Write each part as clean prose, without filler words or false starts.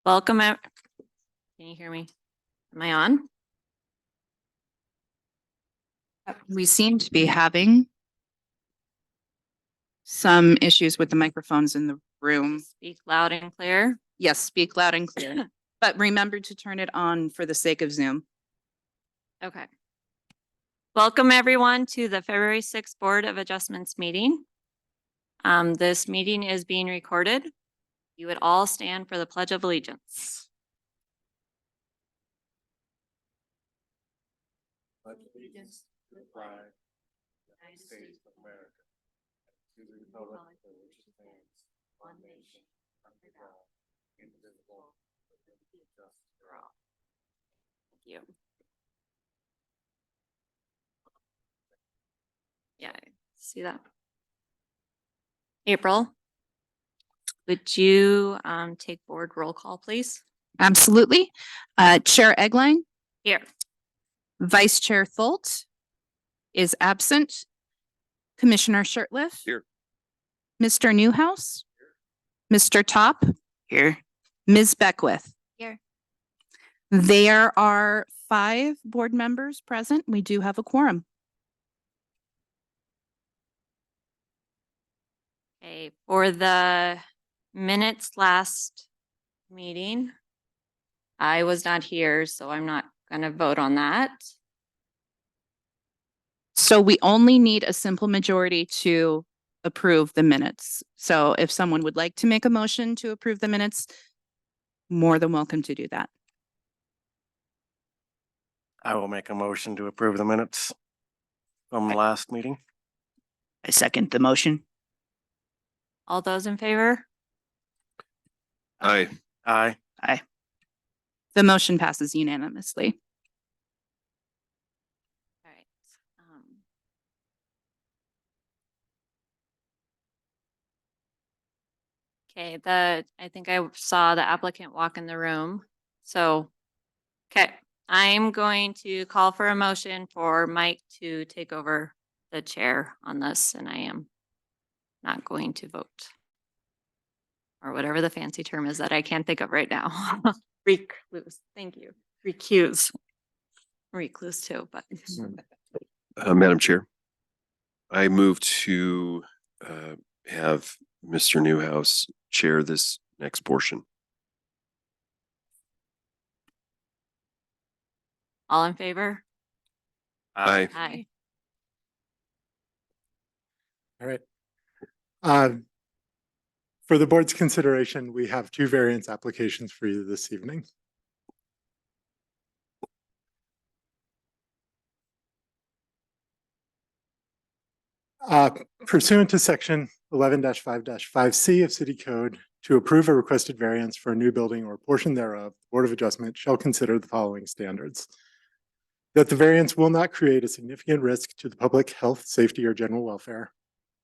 Welcome. Can you hear me? Am I on? We seem to be having some issues with the microphones in the room. Speak loud and clear. Yes, speak loud and clear, but remember to turn it on for the sake of Zoom. Okay. Welcome everyone to the February 6th Board of Adjustments meeting. This meeting is being recorded. You would all stand for the Pledge of Allegiance. Pledge allegiance to the flag of the United States of America, to the republic for which it stands, one nation, under God, indivisible, with liberty and justice for all. Thank you. Yeah, see that. April, would you take board roll call, please? Absolutely. Chair Eggline, Here. Vice Chair Tholt is absent. Commissioner Shirtliff. Here. Mr. Newhouse. Mr. Top. Here. Ms. Beckwith. Here. There are 5 board members present. We do have a quorum. Okay, for the minutes last meeting, I was not here, so I'm not gonna vote on that. So we only need a simple majority to approve the minutes. So if someone would like to make a motion to approve the minutes, more than welcome to do that. I will make a motion to approve the minutes from the last meeting. I second the motion. All those in favor? Aye. Aye. The motion passes unanimously. All right. Okay, I think I saw the applicant walk in the room. So, okay, I'm going to call for a motion for Mike to take over the chair on this, and I am not going to vote. Or whatever the fancy term is that I can't think of right now. Recluse, thank you. Recuse. Recluse too, but. Madam Chair, I move to have Mr. Newhouse chair this next portion. All in favor? Aye. Aye. All right. For the board's consideration, we have 2 variance applications for you this evening. Pursuant to section 11-5-5C of City Code, to approve a requested variance for a new building or portion thereof, the Board of Adjustment shall consider the following standards. That the variance will not create a significant risk to the public health, safety, or general welfare.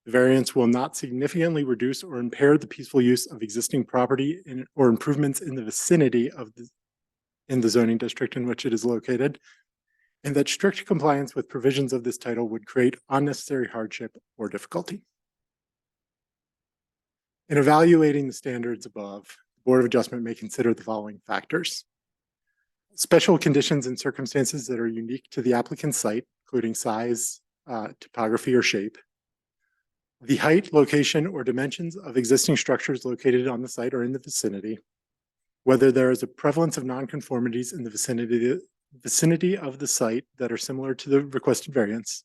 The variance will not significantly reduce or impair the peaceful use of existing property or improvements in the vicinity of the zoning district in which it is located, and that strict compliance with provisions of this title would create unnecessary hardship or difficulty. In evaluating the standards above, the Board of Adjustment may consider the following factors. Special conditions and circumstances that are unique to the applicant's site, including size, topography, or shape. The height, location, or dimensions of existing structures located on the site or in the vicinity. Whether there is a prevalence of nonconformities in the vicinity of the site that are similar to the requested variance.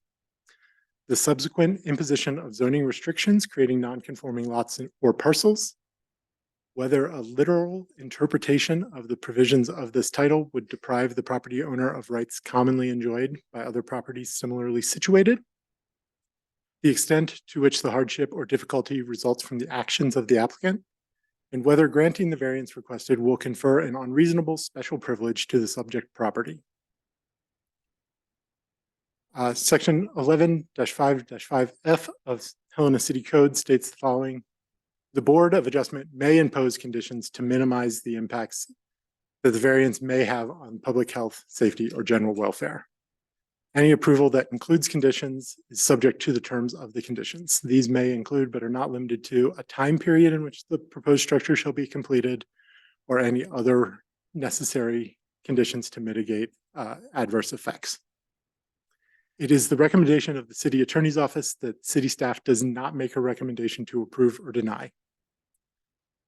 The subsequent imposition of zoning restrictions creating nonconforming lots or parcels. Whether a literal interpretation of the provisions of this title would deprive the property owner of rights commonly enjoyed by other properties similarly situated. The extent to which the hardship or difficulty results from the actions of the applicant, and whether granting the variance requested will confer an unreasonable special privilege to the subject property. Section 11-5-5F of Helena City Code states the following. The Board of Adjustment may impose conditions to minimize the impacts that the variance may have on public health, safety, or general welfare. Any approval that includes conditions is subject to the terms of the conditions. These may include, but are not limited to, a time period in which the proposed structure shall be completed, or any other necessary conditions to mitigate adverse effects. It is the recommendation of the city attorney's office that city staff does not make a recommendation to approve or deny.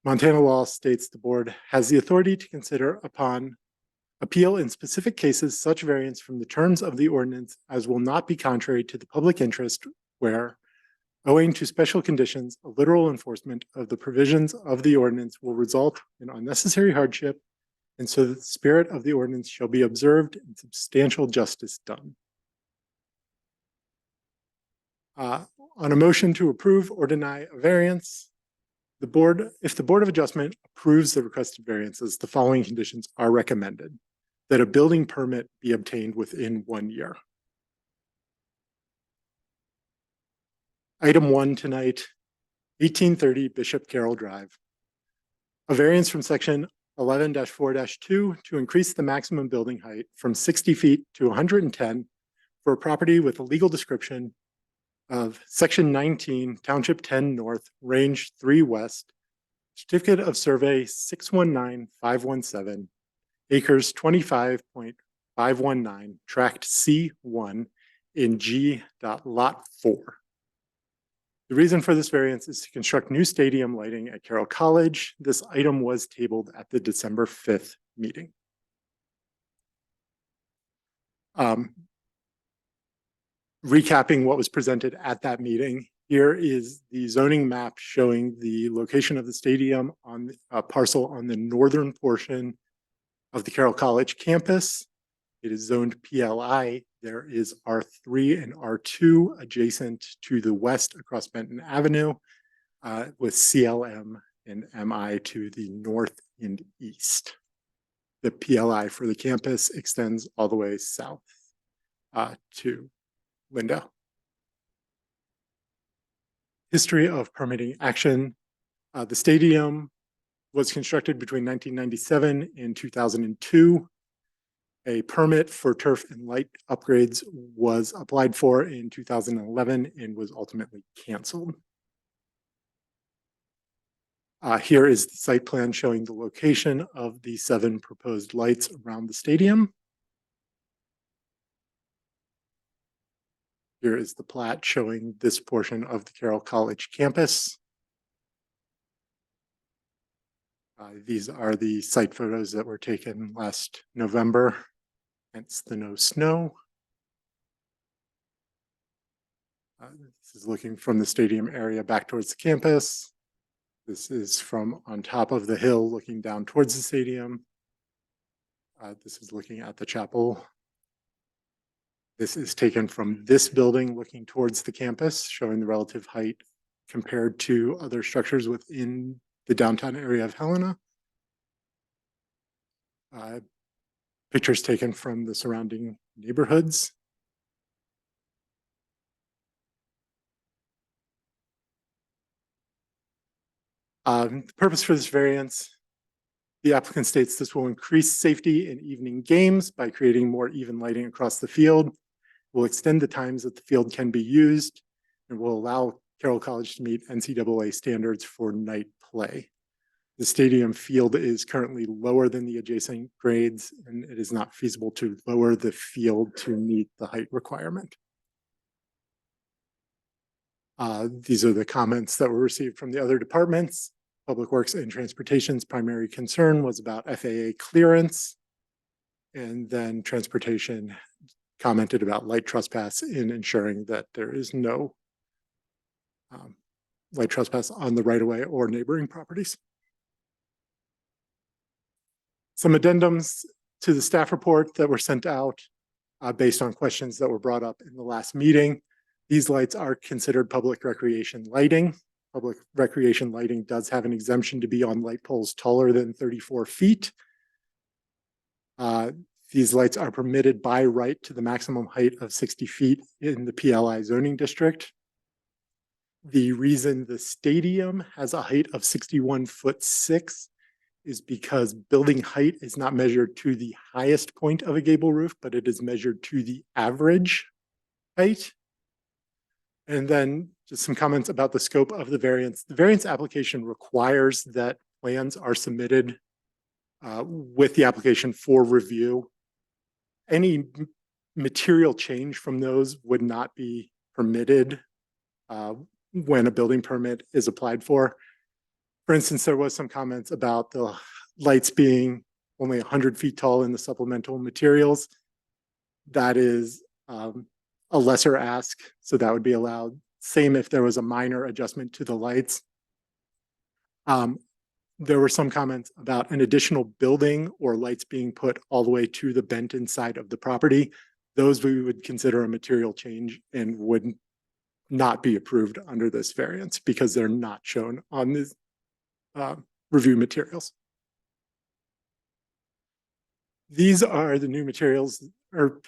Montana law states the board has the authority to consider upon appeal in specific cases such variance from the terms of the ordinance as will not be contrary to the public interest where, owing to special conditions, a literal enforcement of the provisions of the ordinance will result in unnecessary hardship, and so that the spirit of the ordinance shall be observed and substantial justice done. On a motion to approve or deny a variance, if the Board of Adjustment approves the requested variances, the following conditions are recommended: that a building permit be obtained within 1 year. Item 1 tonight, 1830 Bishop Carroll Drive. A variance from section 11-4-2 to increase the maximum building height from 60 feet to 110 for a property with a legal description of section 19, township 10 north, range 3 west, certificate of survey 619517, acres 25.519, tract C1 in G. Lot 4. The reason for this variance is to construct new stadium lighting at Carroll College. This item was tabled at the December 5th meeting. Recapping what was presented at that meeting, here is the zoning map showing the location of the stadium on a parcel on the northern portion of the Carroll College campus. It is zoned PLI. There is R3 and R2 adjacent to the west across Benton Avenue, with CLM and MI to the north and east. The PLI for the campus extends all the way south to Linda. History of permitting action. The stadium was constructed between 1997 and 2002. A permit for turf and light upgrades was applied for in 2011 and was ultimately canceled. Here is the site plan showing the location of the 7 proposed lights around the stadium. Here is the plat showing this portion of the Carroll College campus. These are the site photos that were taken last November, hence the no snow. This is looking from the stadium area back towards the campus. This is from on top of the hill looking down towards the stadium. This is looking at the chapel. This is taken from this building looking towards the campus, showing the relative height compared to other structures within the downtown area of Helena. Pictures taken from the surrounding neighborhoods. The purpose for this variance, the applicant states this will increase safety in evening games by creating more even lighting across the field, will extend the times that the field can be used, and will allow Carroll College to meet NCAA standards for night play. The stadium field is currently lower than the adjacent grades, and it is not feasible to lower the field to meet the height requirement. These are the comments that were received from the other departments. Public Works and Transportation's primary concern was about FAA clearance, and then Transportation commented about light trespass in ensuring that there is no light trespass on the right-of-way or neighboring properties. Some addendums to the staff report that were sent out based on questions that were brought up in the last meeting. These lights are considered public recreation lighting. Public recreation lighting does have an exemption to be on light poles taller than 34 feet. These lights are permitted by right to the maximum height of 60 feet in the PLI zoning district. The reason the stadium has a height of 61'6" is because building height is not measured to the highest point of a gable roof, but it is measured to the average height. And then just some comments about the scope of the variance. The variance application requires that plans are submitted with the application for review. Any material change from those would not be permitted when a building permit is applied for. For instance, there was some comments about the lights being only 100 feet tall in the supplemental materials. That is a lesser ask, so that would be allowed. Same if there was a minor adjustment to the lights. There were some comments about an additional building or lights being put all the way to the Benton side of the property. Those we would consider a material change and would not be approved under this variance because they're not shown on the review materials. These are the new materials or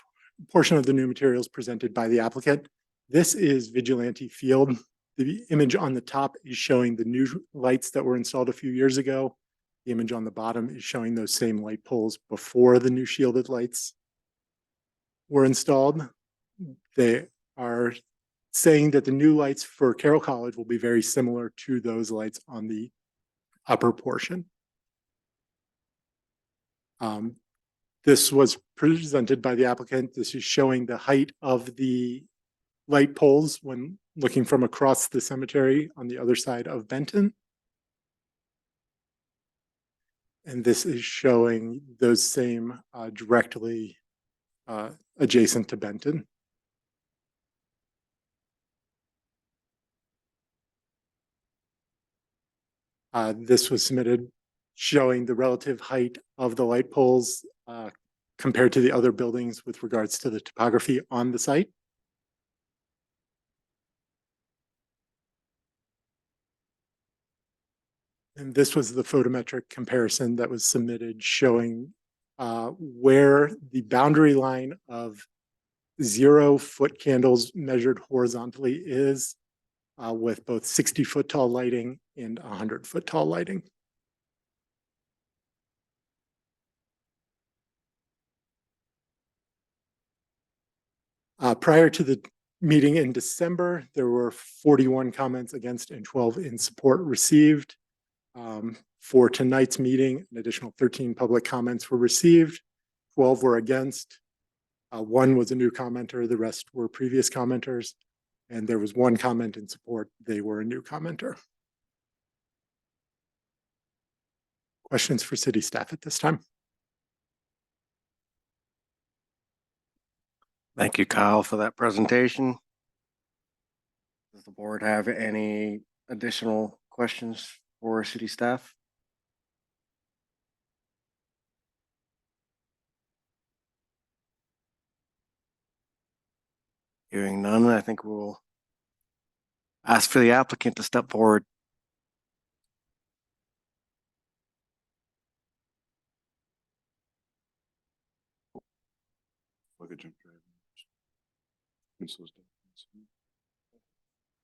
portion of the new materials presented by the applicant. This is Vigilante Field. The image on the top is showing the new lights that were installed a few years ago. The image on the bottom is showing those same light poles before the new shielded lights were installed. They are saying that the new lights for Carroll College will be very similar to those lights on the upper portion. This was presented by the applicant. This is showing the height of the light poles when looking from across the cemetery on the other side of Benton. And this is showing those same directly adjacent to Benton. This was submitted showing the relative height of the light poles compared to the other buildings with regards to the topography on the site. And this was the photometric comparison that was submitted showing where the boundary line of 0 foot candles measured horizontally is with both 60-foot tall lighting and 100-foot tall lighting. Prior to the meeting in December, there were 41 comments against and 12 in support received. For tonight's meeting, an additional 13 public comments were received. 12 were against. 1 was a new commenter. The rest were previous commenters. And there was 1 comment in support. They were a new commenter. Questions for city staff at this time? Thank you, Kyle, for that presentation. Does the board have any additional questions for city staff? Hearing none, I think we'll ask for the applicant to step forward.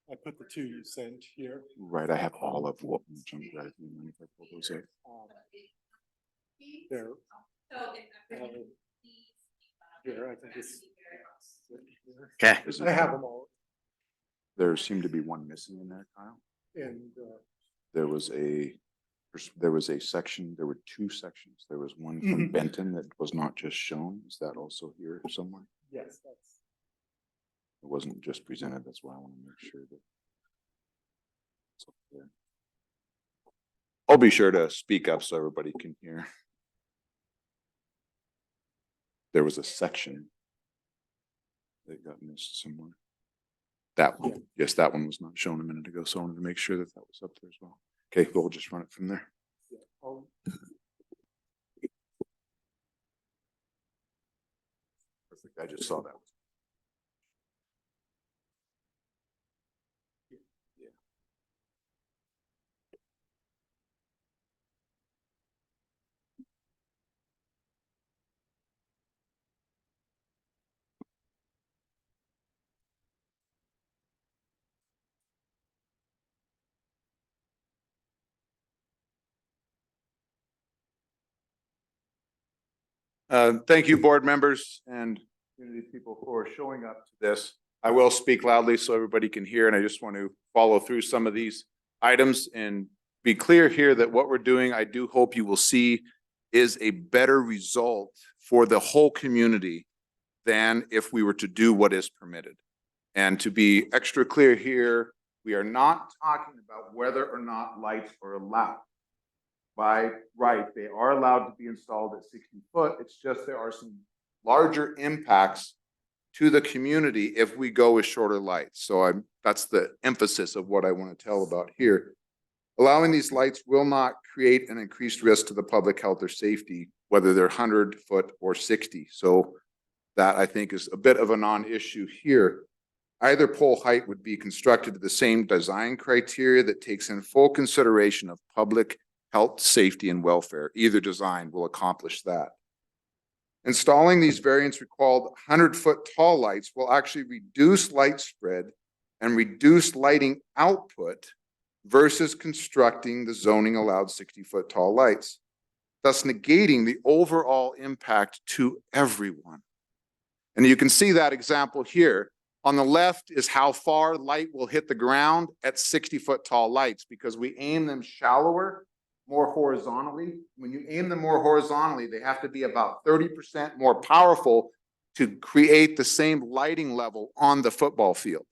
I put the 2 you sent here. Right, I have all of what we jumped right in if I pull those up. There. Here, I think it's. Okay. I have them all. There seemed to be one missing in there, Kyle. And There was a section, there were 2 sections. There was one from Mhm. Benton that was not just shown. Is that also here somewhere? yes, that's. It wasn't just presented. That's why I want to make sure that. It's up there. I'll be sure to speak up so everybody can hear. There was a section that got missed somewhere. That one, yes, that one was not shown a minute ago, so I wanted to make sure that that was up there as well. Okay, we'll just run it from there. Perfect, I just saw that. Thank you, board members and community people who are showing up to this. I will speak loudly so everybody can hear, and I just want to follow through some of these items and be clear here that what we're doing, I do hope you will see, is a better result for the whole community than if we were to do what is permitted. And to be extra clear here, we are not talking about whether or not lights are allowed. By right, they are allowed to be installed at 60 foot. It's just there are some larger impacts to the community if we go with shorter lights. So that's the emphasis of what I want to tell about here. Allowing these lights will not create an increased risk to the public health or safety, whether they're 100 foot or 60. So that I think is a bit of a non-issue here. Either pole height would be constructed to the same design criteria that takes in full consideration of public health, safety, and welfare. Either design will accomplish that. Installing these variants recalled 100-foot tall lights will actually reduce light spread and reduce lighting output versus constructing the zoning allowed 60-foot tall lights, thus negating the overall impact to everyone. And you can see that example here. On the left is how far light will hit the ground at 60-foot tall lights, because we aim them shallower, more horizontally. When you aim them more horizontally, they have to be about 30% more powerful to create the same lighting level on the football field.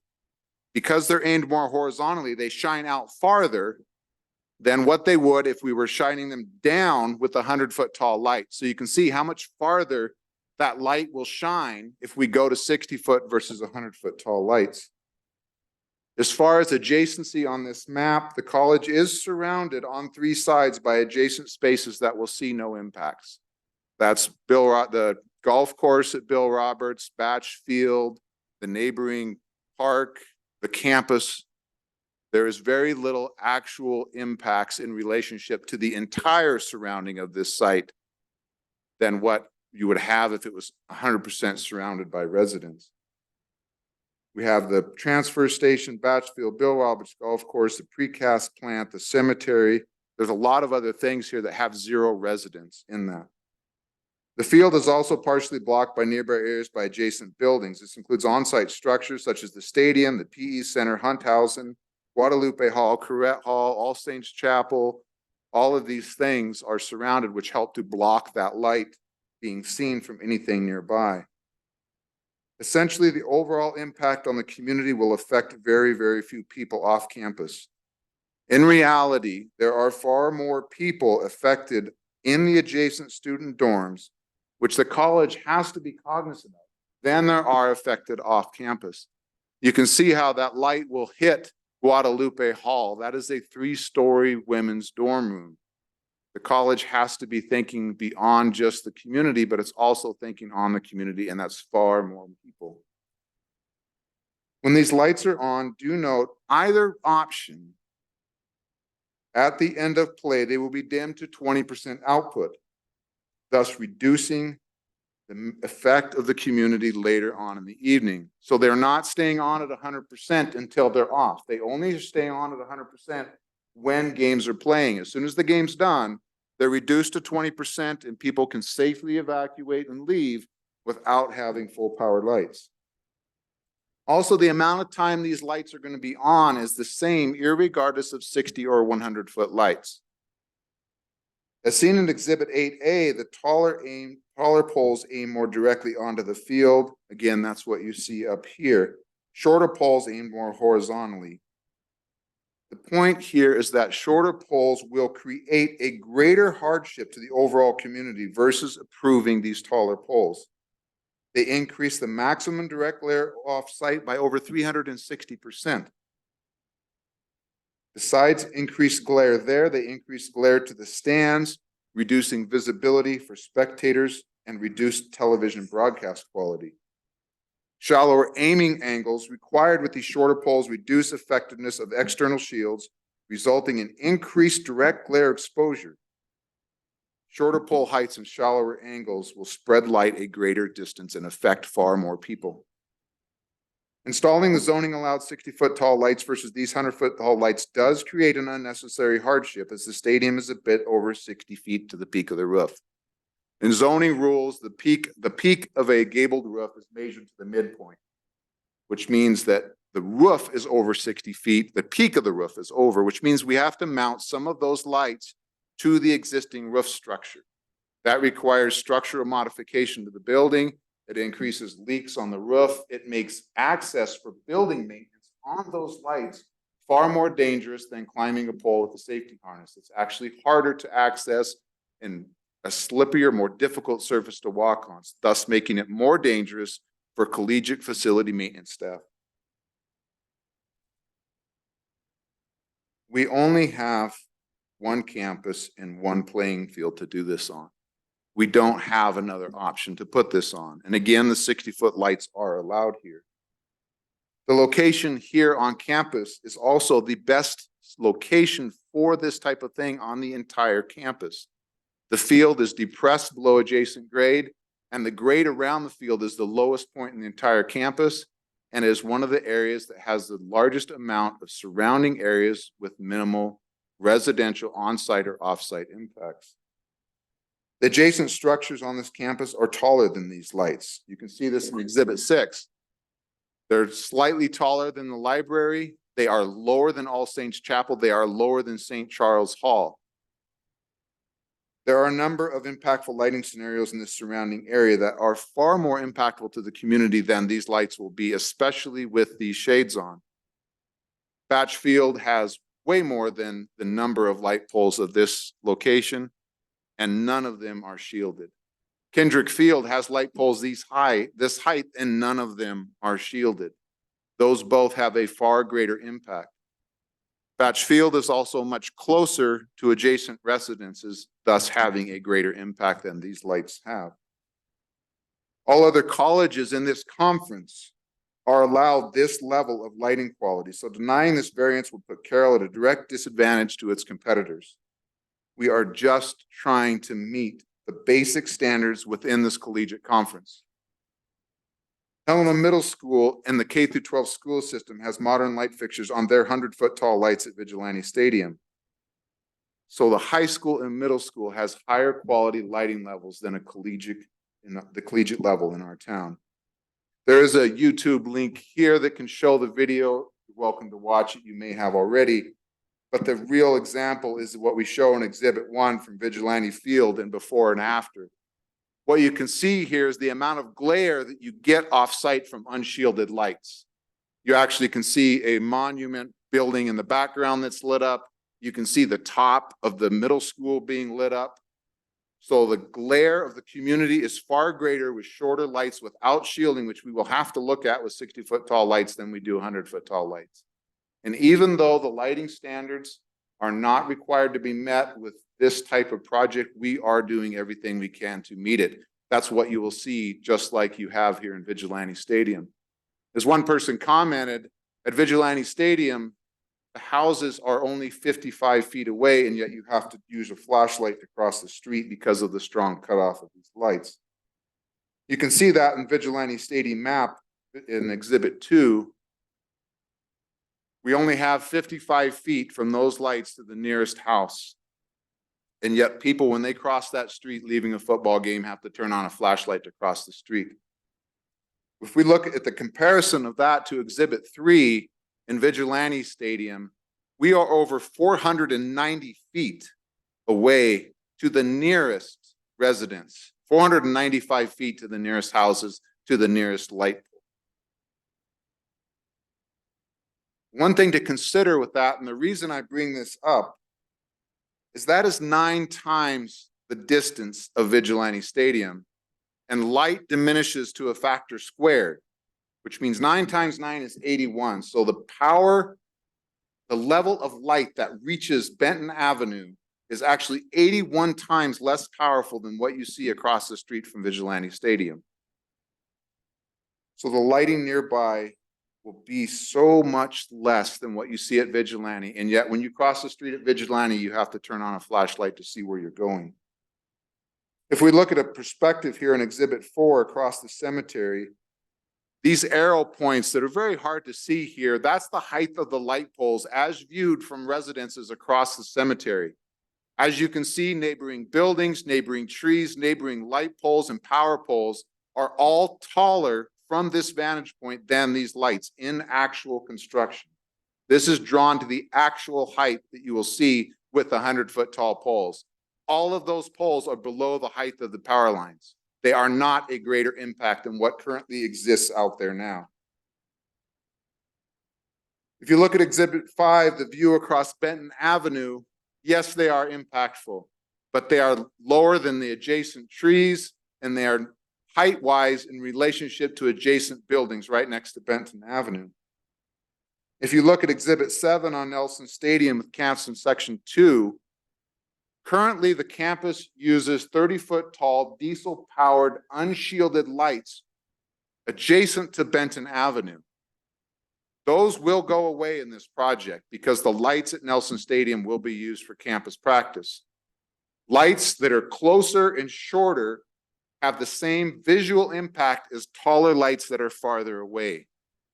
Because they're aimed more horizontally, they shine out farther than what they would if we were shining them down with a 100-foot tall light. So you can see how much farther that light will shine if we go to 60-foot versus 100-foot tall lights. As far as adjacency on this map, the college is surrounded on 3 sides by adjacent spaces that will see no impacts. That's the golf course at Bill Roberts, Batch Field, the neighboring park, the campus. There is very little actual impacts in relationship to the entire surrounding of this site than what you would have if it was 100% surrounded by residents. We have the transfer station, Batchfield, Bill Roberts Golf Course, the precast plant, the cemetery. There's a lot of other things here that have 0 residents in that. The field is also partially blocked by nearby areas by adjacent buildings. This includes on-site structures such as the stadium, the PE Center, Hunthausen, Guadalupe Hall, Currett Hall, All Saints Chapel. All of these things are surrounded, which help to block that light being seen from anything nearby. Essentially, the overall impact on the community will affect very, very few people off campus. In reality, there are far more people affected in the adjacent student dorms, which the college has to be cognizant of, than there are affected off campus. You can see how that light will hit Guadalupe Hall. That is a 3-story women's dorm room. The college has to be thinking beyond just the community, but it's also thinking on the community, and that's far more people. When these lights are on, do note either option. At the end of play, they will be dimmed to 20% output, thus reducing the effect of the community later on in the evening. So they're not staying on at 100% until they're off. They only stay on at 100% when games are playing. As soon as the game's done, they're reduced to 20% and people can safely evacuate and leave without having full powered lights. Also, the amount of time these lights are going to be on is the same irregardless of 60 or 100-foot lights. As seen in Exhibit 8A, the taller poles aim more directly onto the field. Again, that's what you see up here. Shorter poles aim more horizontally. The point here is that shorter poles will create a greater hardship to the overall community versus approving these taller poles. They increase the maximum direct glare off-site by over 360%. Besides increased glare there, they increase glare to the stands, reducing visibility for spectators and reduced television broadcast quality. Shallower aiming angles required with these shorter poles reduce effectiveness of external shields, resulting in increased direct glare exposure. Shorter pole heights and shallower angles will spread light a greater distance and affect far more people. Installing the zoning allowed 60-foot tall lights versus these 100-foot tall lights does create an unnecessary hardship, as the stadium is a bit over 60 feet to the peak of the roof. In zoning rules, the peak of a gabled roof is measured to the midpoint, which means that the roof is over 60 feet, the peak of the roof is over, which means we have to mount some of those lights to the existing roof structure. That requires structural modification to the building. It increases leaks on the roof. It makes access for building maintenance on those lights far more dangerous than climbing a pole with a safety harness. It's actually harder to access and a slippier, more difficult surface to walk on, thus making it more dangerous for collegiate facility maintenance staff. We only have one campus and one playing field to do this on. We don't have another option to put this on. And again, the 60-foot lights are allowed here. The location here on campus is also the best location for this type of thing on the entire campus. The field is depressed below adjacent grade, and the grade around the field is the lowest point in the entire campus, and is one of the areas that has the largest amount of surrounding areas with minimal residential on-site or off-site impacts. The adjacent structures on this campus are taller than these lights. You can see this in Exhibit 6. They're slightly taller than the library. They are lower than All Saints Chapel. They are lower than St. Charles Hall. There are a number of impactful lighting scenarios in the surrounding area that are far more impactful to the community than these lights will be, especially with these shades on. Batch Field has way more than the number of light poles of this location, and none of them are shielded. Kendrick Field has light poles this height, and none of them are shielded. Those both have a far greater impact. Batch Field is also much closer to adjacent residences, thus having a greater impact than these lights have. All other colleges in this conference are allowed this level of lighting quality, so denying this variance would put Carroll at a direct disadvantage to its competitors. We are just trying to meet the basic standards within this collegiate conference. Helena Middle School and the K-12 school system has modern light fixtures on their 100-foot tall lights at Vigilante Stadium. So the high school and middle school has higher quality lighting levels than the collegiate level in our town. There is a YouTube link here that can show the video. You're welcome to watch it. You may have already. But the real example is what we show in Exhibit 1 from Vigilante Field and before and after. What you can see here is the amount of glare that you get off-site from unshielded lights. You actually can see a monument building in the background that's lit up. You can see the top of the middle school being lit up. So the glare of the community is far greater with shorter lights without shielding, which we will have to look at with 60-foot tall lights than we do 100-foot tall lights. And even though the lighting standards are not required to be met with this type of project, we are doing everything we can to meet it. That's what you will see, just like you have here in Vigilante Stadium. As one person commented, at Vigilante Stadium, the houses are only 55 feet away, and yet you have to use a flashlight to cross the street because of the strong cutoff of these lights. You can see that in Vigilante Stadium map in Exhibit 2. We only have 55 feet from those lights to the nearest house. And yet people, when they cross that street leaving a football game, have to turn on a flashlight to cross the street. If we look at the comparison of that to Exhibit 3 in Vigilante Stadium, we are over 490 feet away to the nearest residence, 495 feet to the nearest houses, to the nearest light pole. One thing to consider with that, and the reason I bring this up, is that is 9 times the distance of Vigilante Stadium, and light diminishes to a factor squared, which means 9 times 9 is 81. So the power, the level of light that reaches Benton Avenue is actually 81 times less powerful than what you see across the street from Vigilante Stadium. So the lighting nearby will be so much less than what you see at Vigilante. And yet when you cross the street at Vigilante, you have to turn on a flashlight to see where you're going. If we look at a perspective here in Exhibit 4 across the cemetery, these arrow points that are very hard to see here, that's the height of the light poles as viewed from residences across the cemetery. As you can see, neighboring buildings, neighboring trees, neighboring light poles and power poles are all taller from this vantage point than these lights in actual construction. This is drawn to the actual height that you will see with the 100-foot tall poles. all of those poles are below the height of the power lines. They are not a greater impact than what currently exists out there now. If you look at Exhibit 5, the view across Benton Avenue, yes, they are impactful, but they are lower than the adjacent trees, and they are height-wise in relationship to adjacent buildings right next to Benton Avenue. If you look at Exhibit 7 on Nelson Stadium with camps in Section 2, currently the campus uses 30-foot tall diesel-powered unshielded lights adjacent to Benton Avenue. Those will go away in this project because the lights at Nelson Stadium will be used for campus practice. Lights that are closer and shorter have the same visual impact as taller lights that are farther away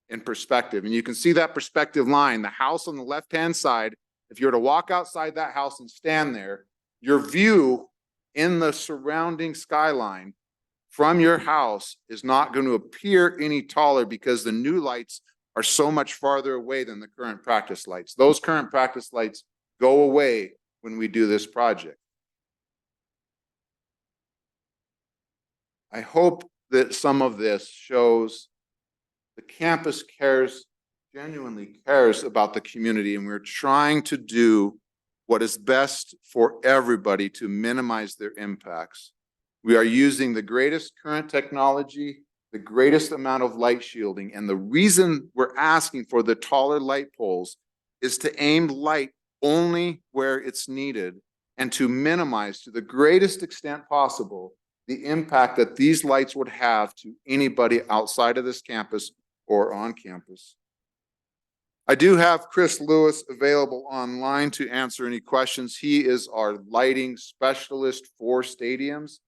in perspective. And you can see that perspective line, the house on the left-hand side. If you were to walk outside that house and stand there, your view in the surrounding skyline from your house is not going to appear any taller because the new lights are so much farther away than the current practice lights. Those current practice lights go away when we do this project. I hope that some of this shows the campus genuinely cares about the community, and we're trying to do what is best for everybody to minimize their impacts. We are using the greatest current technology, the greatest amount of light shielding, and the reason we're asking for the taller light poles is to aim light only where it's needed and to minimize to the greatest extent possible the impact that these lights would have to anybody outside of this campus or on campus. I do have Chris Lewis available online to answer any questions. He is our lighting specialist for stadiums,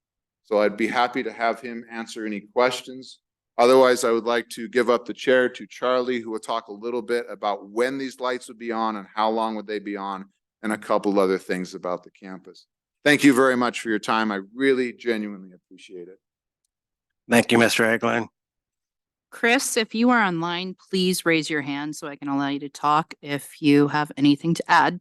so I'd be happy to have him answer any questions. Otherwise, I would like to give up the chair to Charlie, who will talk a little bit about when these lights would be on and how long would they be on, and a couple other things about the campus. Thank you very much for your time. I really genuinely appreciate it. Thank you, Mr. Eglin. Chris, if you are online, please raise your hand so I can allow you to talk if you have anything to add.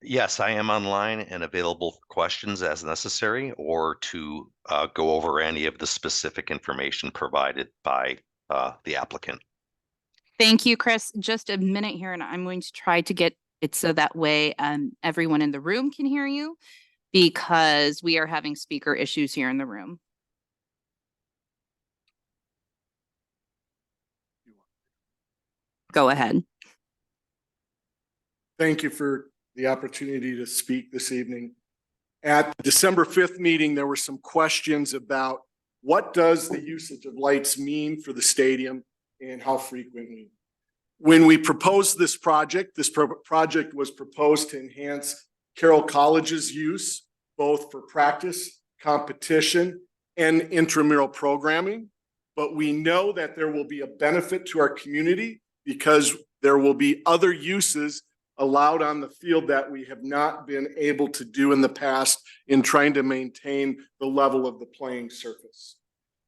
Yes, I am online and available for questions as necessary or to go over any of the specific information provided by the applicant. Thank you, Chris. Just a minute here, and I'm going to try to get it so that way everyone in the room can hear you, because we are having speaker issues here in the room. Go ahead. Thank you for the opportunity to speak this evening. At the December 5th meeting, there were some questions about what does the usage of lights mean for the stadium and how frequently. When we proposed this project was proposed to enhance Carroll College's use, both for practice, competition, and intramural programming. But we know that there will be a benefit to our community because there will be other uses allowed on the field that we have not been able to do in the past in trying to maintain the level of the playing surface.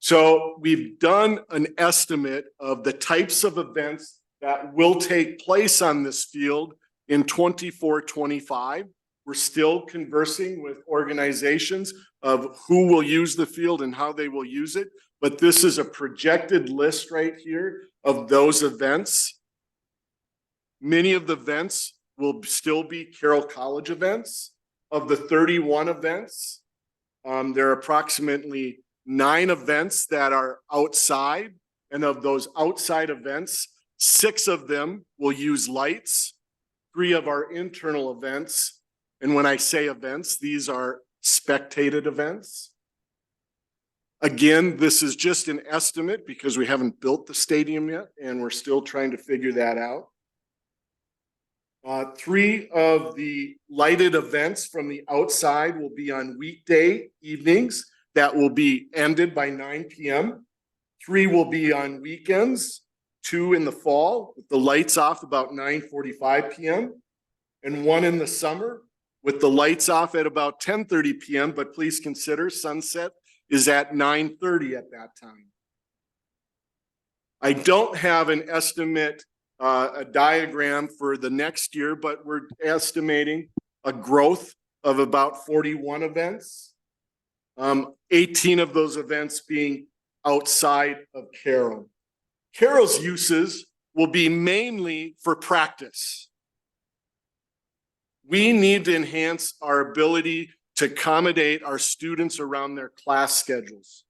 So we've done an estimate of the types of events that will take place on this field in 24-25. We're still conversing with organizations of who will use the field and how they will use it. But this is a projected list right here of those events. Many of the events will still be Carroll College events. Of the 31 events, there are approximately 9 events that are outside. And of those outside events, 6 of them will use lights, 3 of our internal events. And when I say events, these are spectated events. Again, this is just an estimate because we haven't built the stadium yet and we're still trying to figure that out. 3 of the lighted events from the outside will be on weekday evenings that will be ended by 9 p.m. 3 will be on weekends, 2 in the fall with the lights off about 9:45 p.m. and 1 in the summer with the lights off at about 10:30 p.m. But please consider sunset is at 9:30 at that time. I don't have an estimate a diagram for the next year, but we're estimating a growth of about 41 events. 18 of those events being outside of Carroll. Carroll's uses will be mainly for practice. We need to enhance our ability to accommodate our students around their class schedules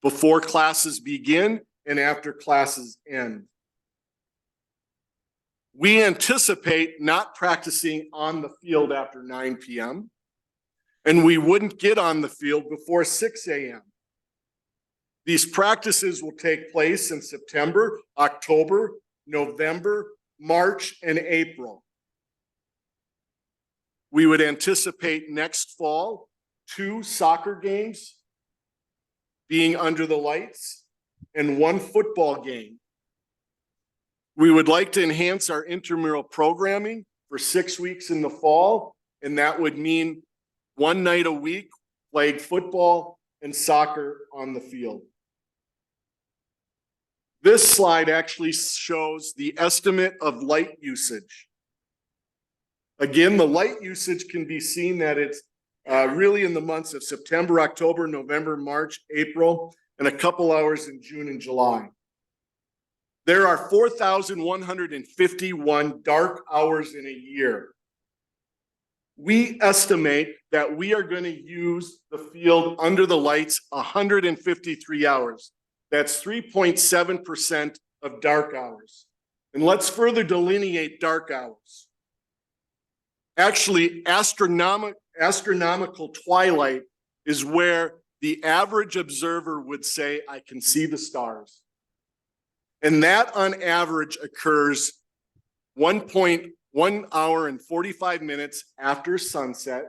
before classes begin and after classes end. We anticipate not practicing on the field after 9 p.m. and we wouldn't get on the field before 6 a.m. These practices will take place in September, October, November, March, and April. We would anticipate next fall 2 soccer games being under the lights and 1 football game. We would like to enhance our intramural programming for 6 weeks in the fall, and that would mean 1 night a week, flag football and soccer on the field. This slide actually shows the estimate of light usage. Again, the light usage can be seen that it's really in the months of September, October, November, March, April, and a couple hours in June and July. There are 4,151 dark hours in a year. We estimate that we are going to use the field under the lights 153 hours. That's 3.7% of dark hours. And let's further delineate dark hours. Actually, astronomical twilight is where the average observer would say, I can see the stars. And that on average occurs 1 hour and 45 minutes after sunset,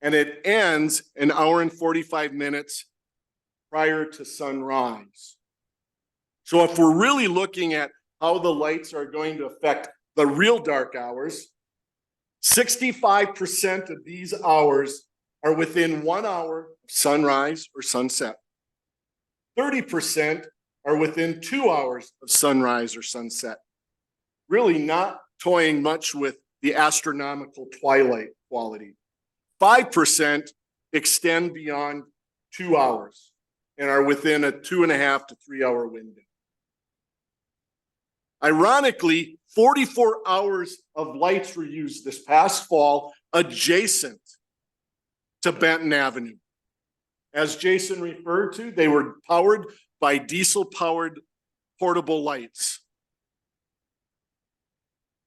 and it ends 1 hour and 45 minutes prior to sunrise. So if we're really looking at how the lights are going to affect the real dark hours, 65% of these hours are within 1 hour of sunrise or sunset. 30% are within 2 hours of sunrise or sunset. Really not toying much with the astronomical twilight quality. 5% extend beyond 2 hours and are within a 2.5 to 3 hour window. Ironically, 44 hours of lights were used this past fall adjacent to Benton Avenue. As Jason referred to, they were powered by diesel-powered portable lights.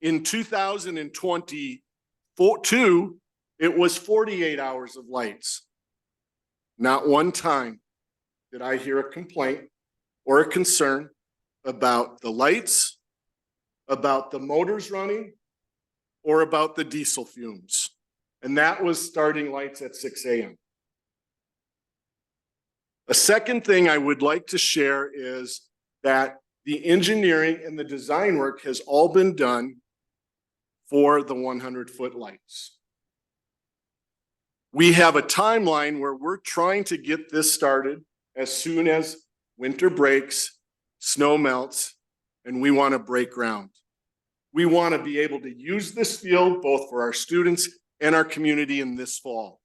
In 2022, it was 48 hours of lights. Not one time did I hear a complaint or a concern about the lights, about the motors running, or about the diesel fumes. And that was starting lights at 6 a.m. A second thing I would like to share is that the engineering and the design work has all been done for the 100-foot lights. We have a timeline where we're trying to get this started as soon as winter breaks, snow melts, and we want to break ground. We want to be able to use this field both for our students and our community in this fall.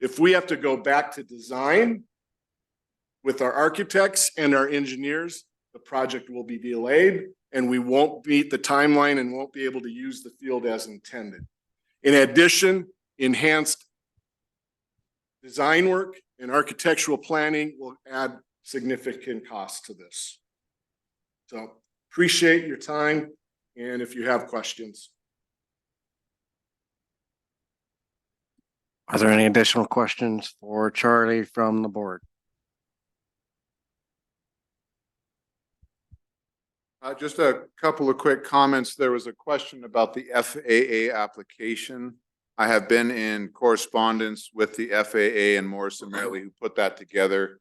If we have to go back to design with our architects and our engineers, the project will be delayed and we won't meet the timeline and won't be able to use the field as intended. In addition, enhanced design work and architectural planning will add significant costs to this. So appreciate your time, and if you have questions. Are there any additional questions for Charlie from the board? Just a couple of quick comments. There was a question about the FAA application. I have been in correspondence with the FAA and Morrison Merrily who put that together.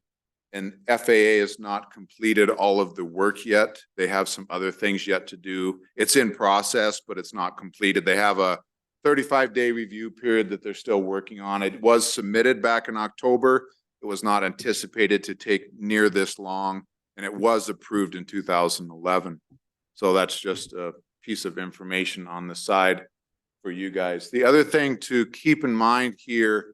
And FAA has not completed all of the work yet. They have some other things yet to do. It's in process, but it's not completed. They have a 35-day review period that they're still working on. It was submitted back in October. It was not anticipated to take near this long, and it was approved in 2011. So that's just a piece of information on the side for you guys. The other thing to keep in mind here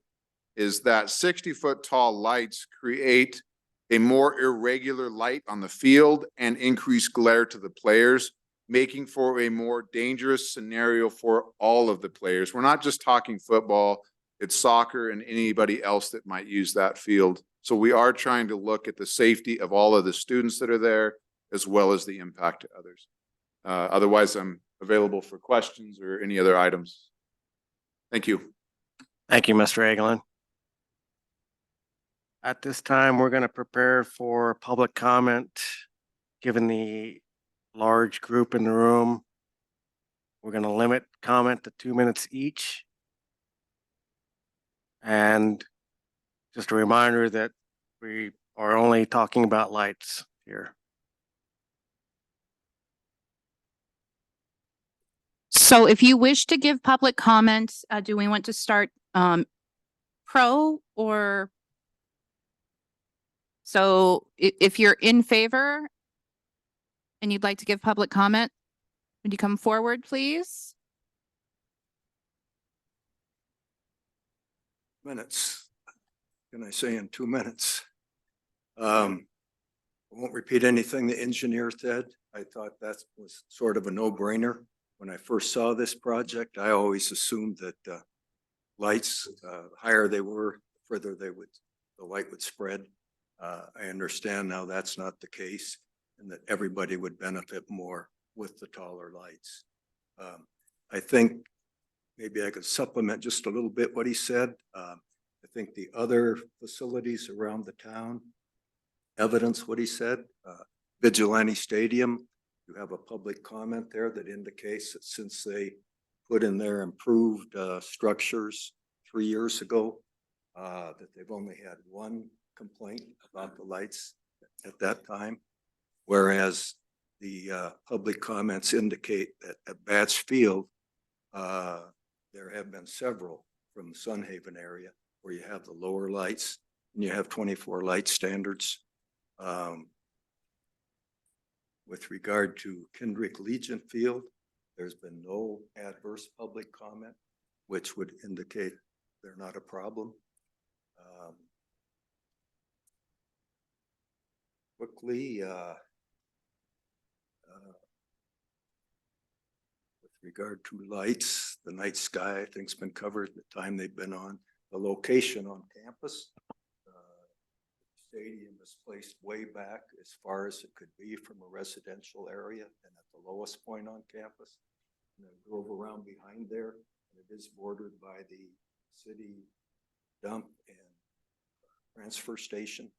is that 60-foot tall lights create a more irregular light on the field and increase glare to the players, making for a more dangerous scenario for all of the players. We're not just talking football, it's soccer and anybody else that might use that field. So we are trying to look at the safety of all of the students that are there, as well as the impact to others. Otherwise, I'm available for questions or any other items. Thank you. Thank you, Mr. Eglin. At this time, we're going to prepare for public comment. Given the large group in the room, we're going to limit comment to 2 minutes each. And just a reminder that we are only talking about lights here. So if you wish to give public comments, do we want to start pro or? So if you're in favor and you'd like to give public comment, would you come forward, please? Minutes. Can I say in 2 minutes? I won't repeat anything the engineer said. I thought that was sort of a no-brainer. When I first saw this project, I always assumed that lights, higher they were, the further the light would spread. I understand now that's not the case and that everybody would benefit more with the taller lights. I think maybe I could supplement just a little bit what he said. I think the other facilities around the town evidence what he said. Vigilante Stadium, you have a public comment there that indicates that since they put in their improved structures 3 years ago, that they've only had one complaint about the lights at that time. Whereas the public comments indicate that at Batch Field, there have been several from the Sun Haven area where you have the lower lights and you have 24 light standards. With regard to Kendrick Legion Field, there's been no adverse public comment, which would indicate they're not a problem. Quickly, with regard to lights, the night sky, I think's been covered the time they've been on. The location on campus, stadium is placed way back as far as it could be from a residential area and at the lowest point on campus. And I drove around behind there, and it is bordered by the city dump and transfer station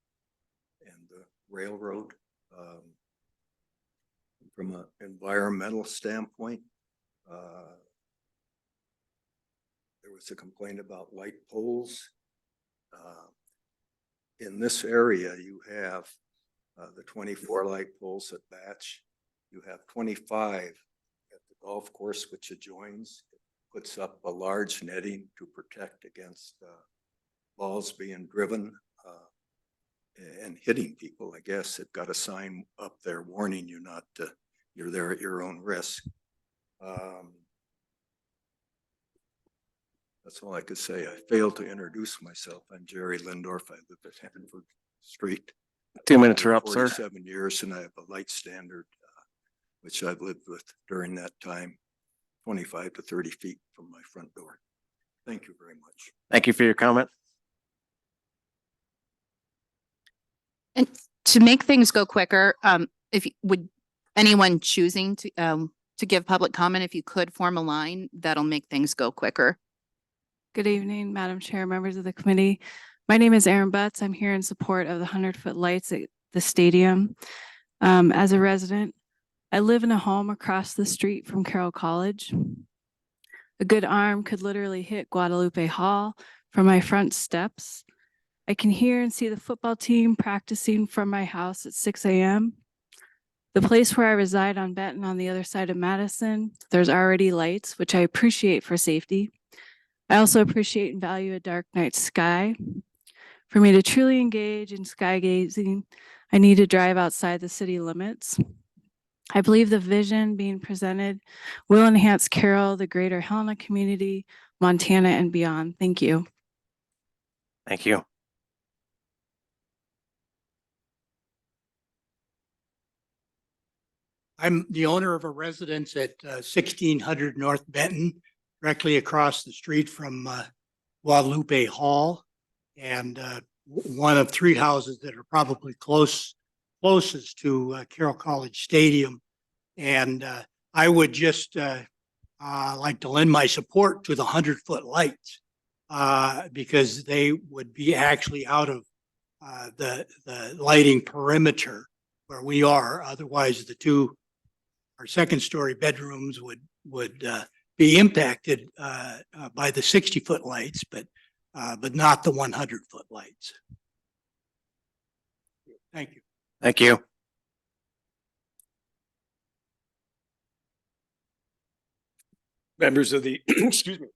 and the railroad. From an environmental standpoint, there was a complaint about light poles. In this area, you have the 24 light poles at Batch. You have 25 at the golf course, which adjoins. It puts up a large netting to protect against balls being driven and hitting people. I guess they've got a sign up there warning you not to, you're there at your own risk. That's all I could say. I failed to introduce myself. I'm Jerry Lindorf. I live at Hanford Street. 2 minutes are up, sir. 47 years, and I have a light standard, which I've lived with during that time, 25 to 30 feet from my front door. Thank you very much. Thank you for your comment. And to make things go quicker, if would anyone choosing to give public comment, if you could form a line, that'll make things go quicker. Good evening, Madam Chair, members of the committee. My name is Erin Butts. I'm here in support of the 100-foot lights at the stadium. As a resident, I live in a home across the street from Carroll College. A good arm could literally hit Guadalupe Hall from my front steps. I can hear and see the football team practicing from my house at 6 a.m. The place where I reside on Benton on the other side of Madison, there's already lights, which I appreciate for safety. I also appreciate and value a dark night sky. For me to truly engage in sky gazing, I need to drive outside the city limits. I believe the vision being presented will enhance Carroll, the greater Helena community, Montana, and beyond. Thank you. Thank you. I'm the owner of a residence at 1600 North Benton, directly across the street from Guadalupe Hall. And one of three houses that are probably closest to Carroll College Stadium. And I would just like to lend my support to the 100-foot lights because they would be actually out of the lighting perimeter where we are. Otherwise, our second-story bedrooms would be impacted by the 60-foot lights, but not the 100-foot lights. Thank you. Thank you. Members of the, excuse me,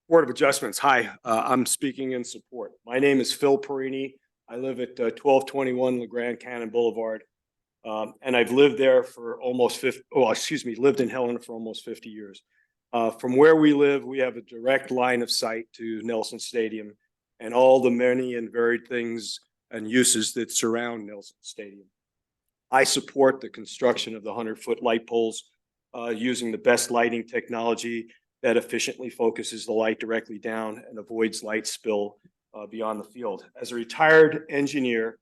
Board of Adjustments. Hi, I'm speaking in support. My name is Phil Perini. I live at 1221 LeGrand Cannon Boulevard. And I've lived there for almost lived in Helena for almost 50 years. From where we live, we have a direct line of sight to Nelson Stadium and all the many and varied things and uses that surround Nelson Stadium. I support the construction of the 100-foot light poles using the best lighting technology that efficiently focuses the light directly down and avoids light spill beyond the field. As a retired engineer,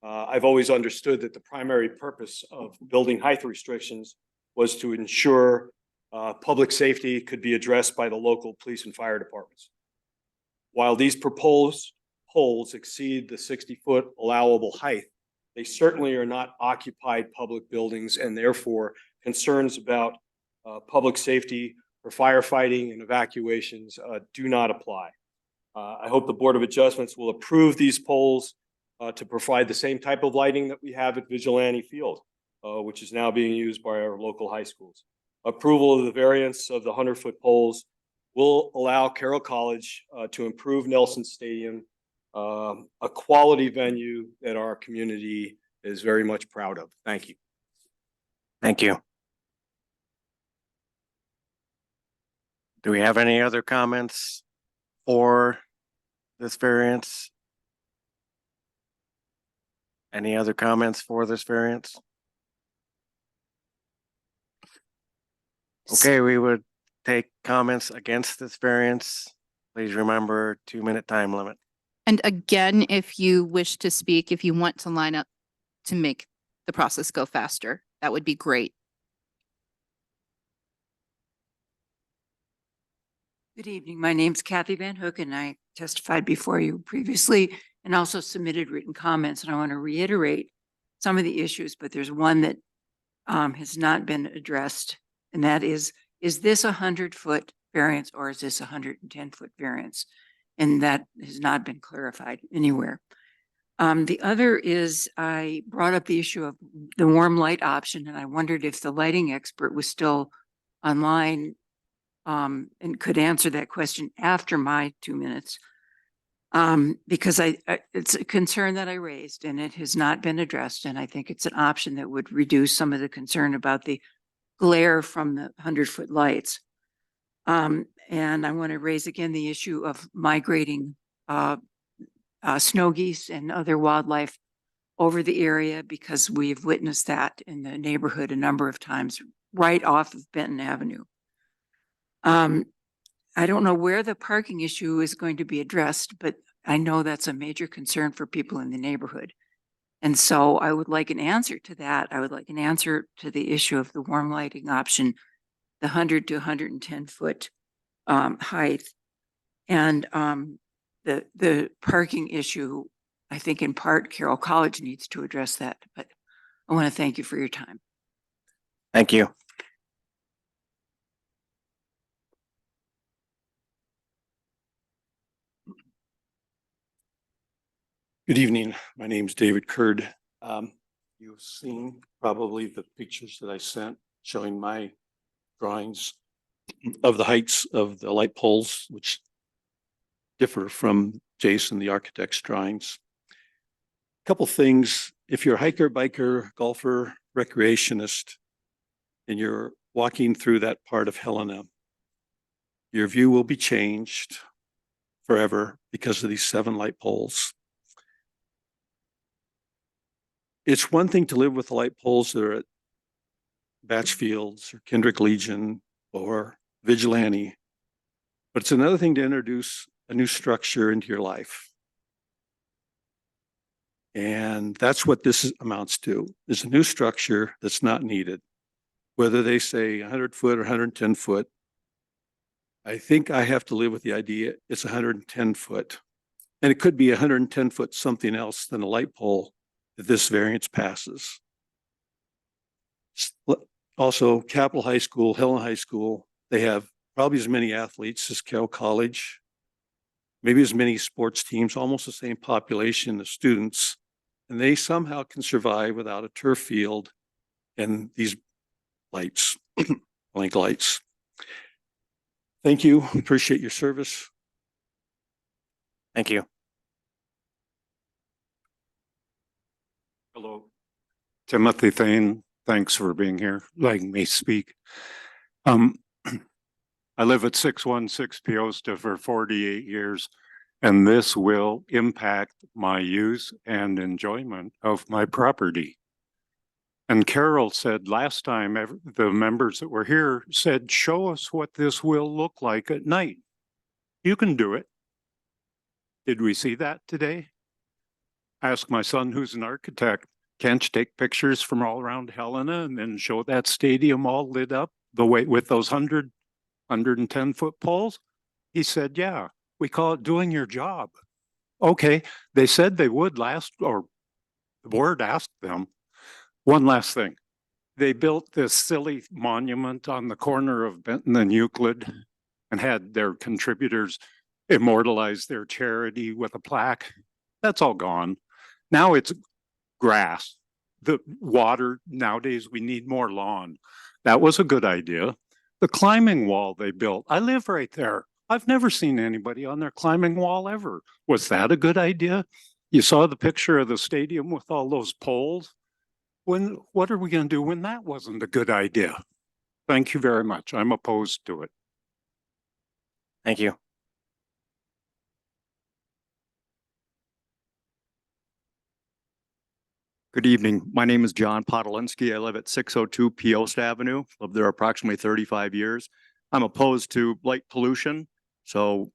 I've always understood that the primary purpose of building height restrictions was to ensure public safety could be addressed by the local police and fire departments. While these proposed poles exceed the 60-foot allowable height, they certainly are not occupied public buildings, and therefore concerns about public safety for firefighting and evacuations do not apply. I hope the Board of Adjustments will approve these poles to provide the same type of lighting that we have at Vigilante Field, which is now being used by our local high schools. Approval of the variance of the 100-foot poles will allow Carroll College to improve Nelson Stadium, a quality venue that our community is very much proud of. Thank you. Thank you. Do we have any other comments for this variance? Any other comments for this variance? Okay, we would take comments against this variance. Please remember 2-minute time limit. And again, if you wish to speak, if you want to line up to make the process go faster, that would be great. Good evening. My name's Kathy Van Hook, and I testified before you previously and also submitted written comments. And I want to reiterate some of the issues, but there's one that has not been addressed, and that is this a 100-foot variance or is this a 110-foot variance? And that has not been clarified anywhere. The other is I brought up the issue of the warm light option, and I wondered if the lighting expert was still online and could answer that question after my 2 minutes. Because it's a concern that I raised and it has not been addressed. And I think it's an option that would reduce some of the concern about the glare from the 100-foot lights. And I want to raise again the issue of migrating snow geese and other wildlife over the area, because we've witnessed that in the neighborhood a number of times right off of Benton Avenue. I don't know where the parking issue is going to be addressed, but I know that's a major concern for people in the neighborhood. And so I would like an answer to that. I would like an answer to the issue of the warm lighting option, the 100 to 110-foot height. And the parking issue, I think in part Carroll College needs to address that, but I want to thank you for your time. Thank you. Good evening. My name is David Kurd. You've seen probably the pictures that I sent showing my drawings of the heights of the light poles, which differ from Jason, the architect's drawings. Couple things. If you're a hiker, biker, golfer, recreationist, and you're walking through that part of Helena, your view will be changed forever because of these 7 light poles. It's one thing to live with the light poles that are at Batchfields or Kendrick Legion or Vigilante, but it's another thing to introduce a new structure into your life. And that's what this amounts to, is a new structure that's not needed. Whether they say 100 foot or 110 foot, I think I have to live with the idea it's 110 foot. And it could be 110 foot something else than a light pole that this variance passes. Also, Capitol High School, Helena High School, they have probably as many athletes as Carroll College, maybe as many sports teams, almost the same population of students. And they somehow can survive without a turf field and these lights, blink lights. Thank you. Appreciate your service. Thank you. Hello. Timothy Thane, thanks for being here, letting me speak. I live at 616 Piosta for 48 years, and this will impact my use and enjoyment of my property. And Carol said last time, the members that were here said, show us what this will look like at night. You can do it. Did we see that today? Ask my son, who's an architect, can't you take pictures from all around Helena and then show that stadium all lit up the way with those 110 foot poles? He said, yeah, we call it doing your job. Okay, they said they would or the board asked them. One last thing. They built this silly monument on the corner of Benton and Euclid and had their contributors immortalize their charity with a plaque. That's all gone. Now it's grass. The water, nowadays we need more lawn. That was a good idea. The climbing wall they built, I live right there. I've never seen anybody on their climbing wall ever. Was that a good idea? You saw the picture of the stadium with all those poles? What are we going to do when that wasn't a good idea? Thank you very much. I'm opposed to it. Thank you. Good evening. My name is John Podolinsky. I live at 602 Piosta Avenue. Lived there approximately 35 years. I'm opposed to light pollution, so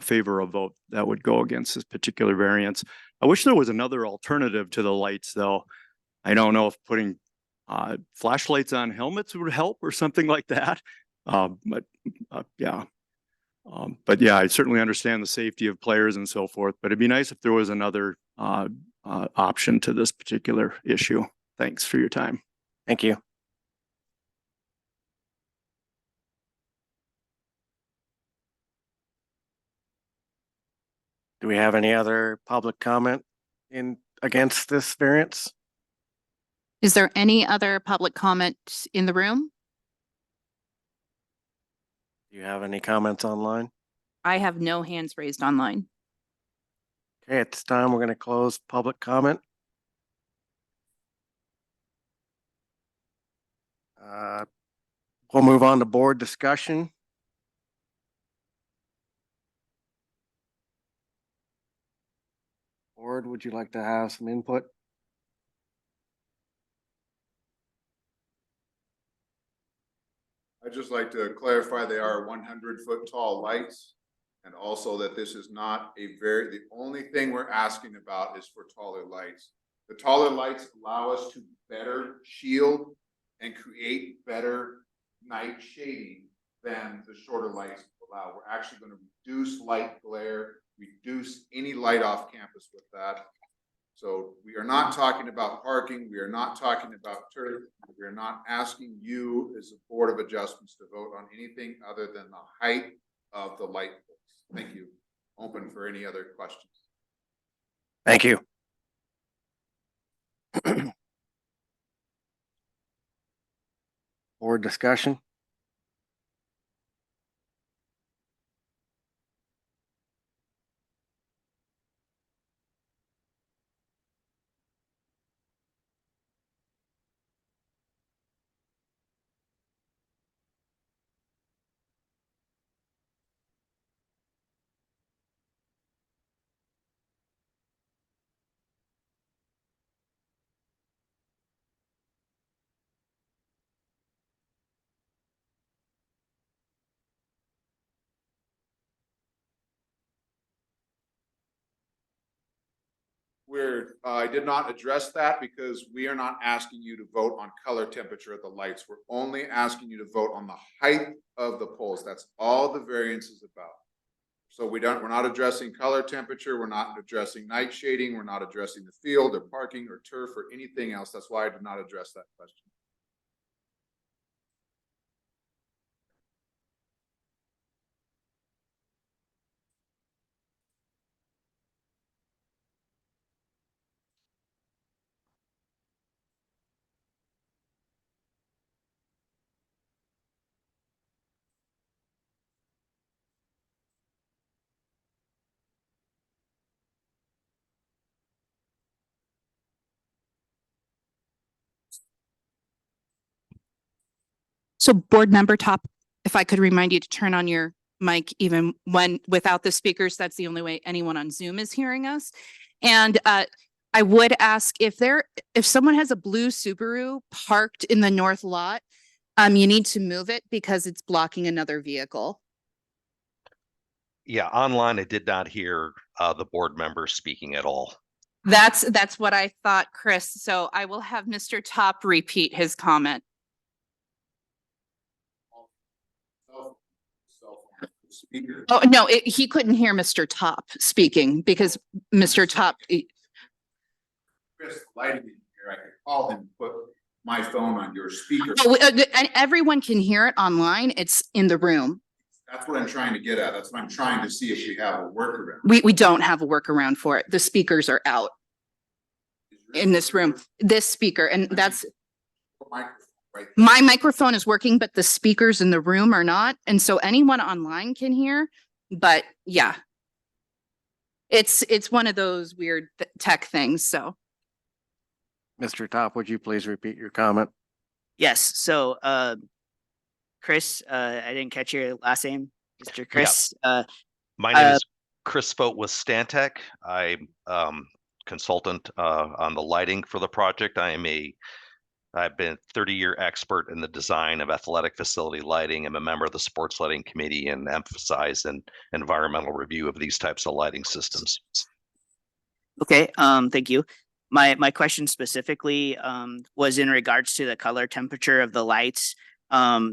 favor of vote that would go against this particular variance. I wish there was another alternative to the lights, though. I don't know if putting flashlights on helmets would help or something like that. But yeah, I certainly understand the safety of players and so forth. But it'd be nice if there was another option to this particular issue. Thanks for your time. Thank you. Do we have any other public comment against this variance? Is there any other public comment in the room? Do you have any comments online? I have no hands raised online. Okay, at this time, we're going to close public comment. We'll move on to board discussion. Board, would you like to have some input? I'd just like to clarify they are 100-foot tall lights. And also that this is not the only thing we're asking about is for taller lights. The taller lights allow us to better shield and create better night shading than the shorter lights allow. We're actually going to reduce light glare, reduce any light off campus with that. So we are not talking about parking. We are not talking about turf. We are not asking you as a Board of Adjustments to vote on anything other than the height of the light poles. Thank you. Open for any other questions. Thank you. Board discussion. I did not address that because we are not asking you to vote on color temperature of the lights. We're only asking you to vote on the height of the poles. That's all the variance is about. So we're not addressing color temperature. We're not addressing night shading. We're not addressing the field or parking or turf or anything else. That's why I did not address that question. So board member Top, if I could remind you to turn on your mic even when without the speakers, that's the only way anyone on Zoom is hearing us. And I would ask if someone has a blue Subaru parked in the north lot, you need to move it because it's blocking another vehicle. Yeah, online, I did not hear the board members speaking at all. That's what I thought, Chris. So I will have Mr. Top repeat his comment. Oh, no, he couldn't hear Mr. Top speaking because Mr. Top. Chris, lighting in here, I could call him, put my phone on your speaker. Oh, and everyone can hear it online. It's in the room. That's what I'm trying to get at. That's what I'm trying to see if we have a workaround. We don't have a workaround for it. The speakers are out in this room. This speaker, and that's my microphone is working, but the speakers in the room are not. And so anyone online can hear, but yeah, it's one of those weird tech things. So. Mr. Top, would you please repeat your comment? Yes, so Chris, I didn't catch your last name, Mr. Chris. My name is Chris Vogt with Stantec. I'm consultant on the lighting for the project. I've been a 30-year expert in the design of athletic facility lighting. I'm a member of the sports lighting committee and emphasize an environmental review of these types of lighting systems. Okay, thank you. My question specifically was in regards to the color temperature of the lights. I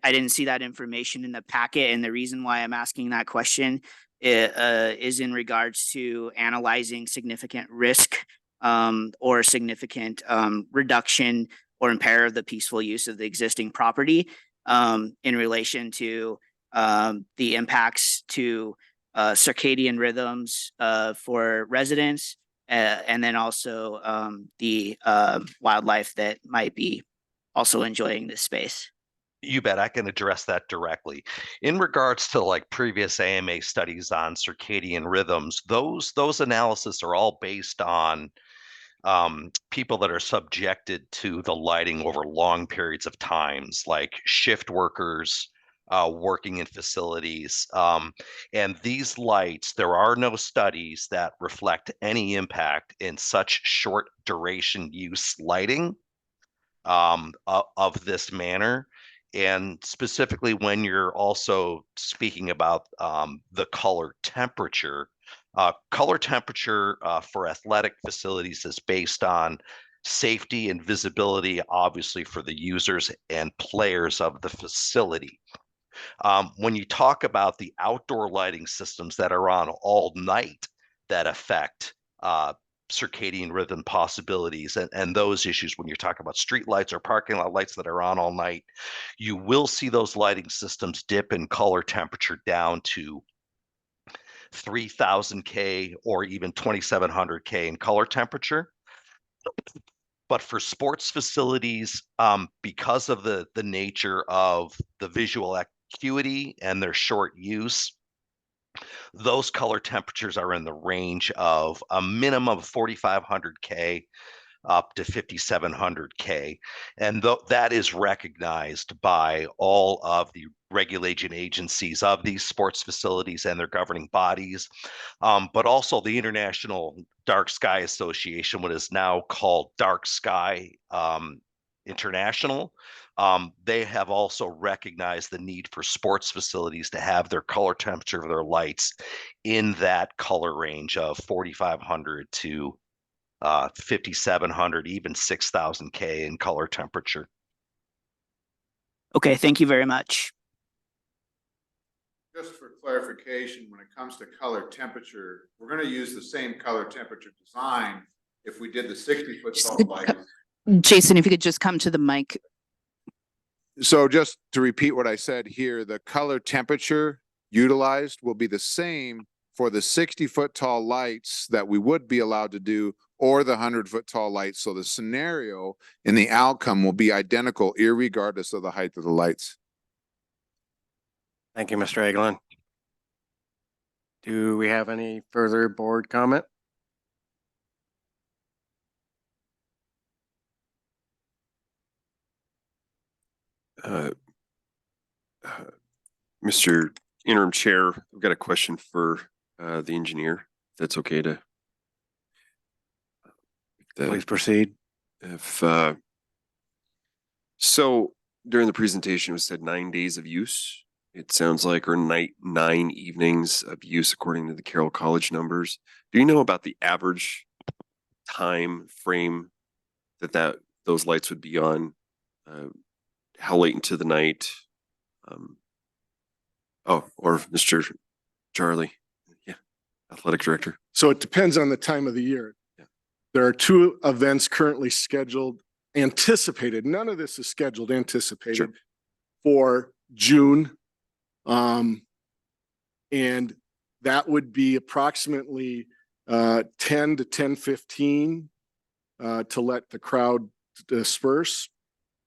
didn't see that information in the packet, and the reason why I'm asking that question is in regards to analyzing significant risk or significant reduction or impair of the peaceful use of the existing property in relation to the impacts to circadian rhythms for residents, and then also the wildlife that might be also enjoying this space. You bet, I can address that directly. In regards to like previous AMA studies on circadian rhythms, those analysis are all based on people that are subjected to the lighting over long periods of times, like shift workers, working in facilities. And these lights, there are no studies that reflect any impact in such short duration use lighting of this manner. And specifically when you're also speaking about the color temperature for athletic facilities is based on safety and visibility, obviously for the users and players of the facility. When you talk about the outdoor lighting systems that are on all night that affect circadian rhythm possibilities and those issues, when you're talking about street lights or parking lot lights that are on all night, you will see those lighting systems dip in color temperature down to 3000 K or even 2700 K in color temperature. But for sports facilities, because of the nature of the visual acuity and their short use, those color temperatures are in the range of a minimum of 4500 K up to 5700 K. And that is recognized by all of the regulation agencies of these sports facilities and their governing bodies, but also the International Dark Sky Association, what is now called Dark Sky International. They have also recognized the need for sports facilities to have their color temperature of their lights in that color range of 4500 to 5,700, even 6,000 K in color temperature. Okay, thank you very much. Just for clarification, when it comes to color temperature, we're gonna use the same color temperature design if we did the 60-foot Just tall could lights. Jason, if you could just come to the mic. So just to repeat what I said here, the color temperature utilized will be the same for the 60-foot tall lights that we would be allowed to do, or the 100-foot tall lights. So the scenario and the outcome will be identical irregardless of the height of the lights. Thank you, Mr. Eglin. Do we have any further board comment? Mr. Interim Chair, I've got a question for the engineer. If that's okay to. Please proceed. If so, during the presentation, it was said 9 days of use. It sounds like, or 9 evenings of use according to the Carroll College numbers. Do you know about the average time frame that those lights would be on? How late into the night? Or Mr. Charlie, yeah, athletic director. So it depends on the time of the year. Yeah. There are 2 events currently scheduled, anticipated. None of this is scheduled, anticipated Sure. for June. And that would be approximately 10 to 10:15 to let the crowd disperse.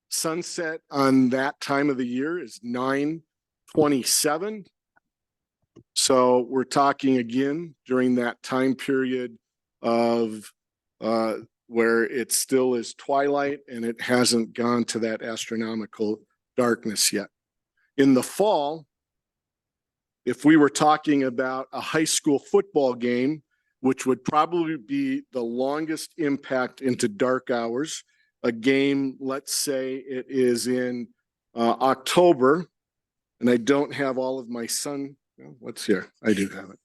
Sunset on that time of the year is 9:27. So we're talking again during that time period of where it still is twilight and it hasn't gone to that astronomical darkness yet. In the fall, if we were talking about a high school football game, which would probably be the longest impact into dark hours, a game, let's say it is in October, and I don't have all of my what's here? I do have it.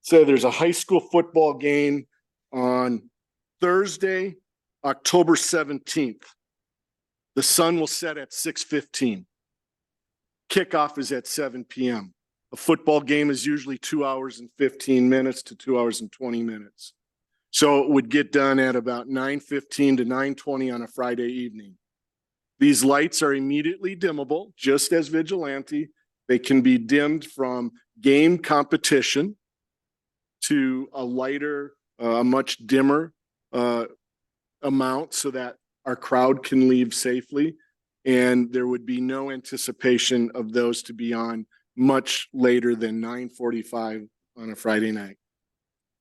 So there's a high school football game on Thursday, October 17th. The sun will set at 6:15. Kickoff is at 7 p.m. A football game is usually 2 hours and 15 minutes to 2 hours and 20 minutes. So it would get done at about 9:15 to 9:20 on a Friday evening. These lights are immediately dimmable, just as Vigilante. They can be dimmed from game competition to a lighter, much dimmer amount so that our crowd can leave safely. And there would be no anticipation of those to be on much later than 9:45 on a Friday night.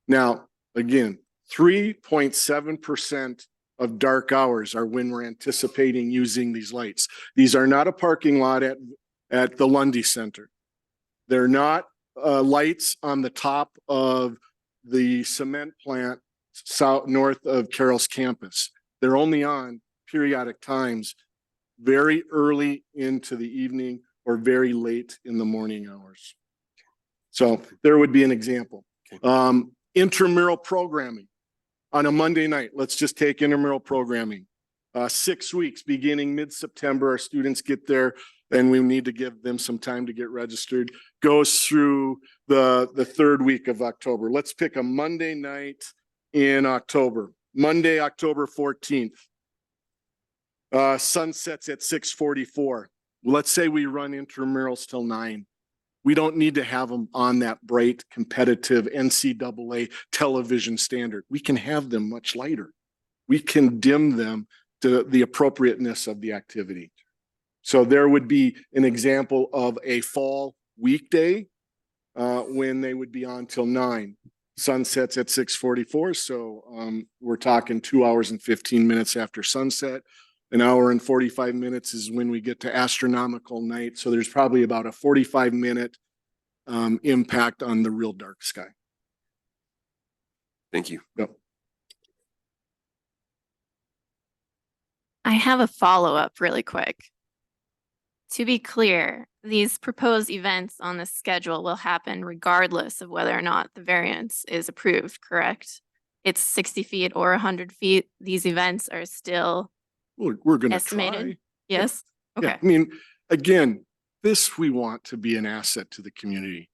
Now, again, 3.7% of dark hours are when we're anticipating using these lights. These are not a parking lot at the Lundy Center. They're not lights on the top of the cement plant north of Carroll's campus. They're only on periodic times, very early into the evening or very late in the morning hours. So there would be an example. Intramural programming on a Monday night. Let's just take intramural programming. 6 weeks beginning mid-September, our students get there and we need to give them some time to get registered. Goes through the 3rd week of October. Let's pick a Monday night in October. Monday, October 14th. Sunsets at 6:44. Let's say we run intramurals till 9. We don't need to have them on that bright, competitive NCAA television standard. We can have them much lighter. We can dim them to the appropriateness of the activity. So there would be an example of a fall weekday when they would be on till 9. Sunsets at 6:44. So we're talking 2 hours and 15 minutes after sunset. An hour and 45 minutes is when we get to astronomical night. So there's probably about a 45-minute impact on the real dark sky. Thank you. Yep. I have a follow-up really quick. To be clear, these proposed events on the schedule will happen regardless of whether or not the variance is approved, correct? It's 60 feet or 100 feet. These events are still We're gonna estimated? try. Yes? Yeah, Okay. I mean, again, this we want to be an asset to the community.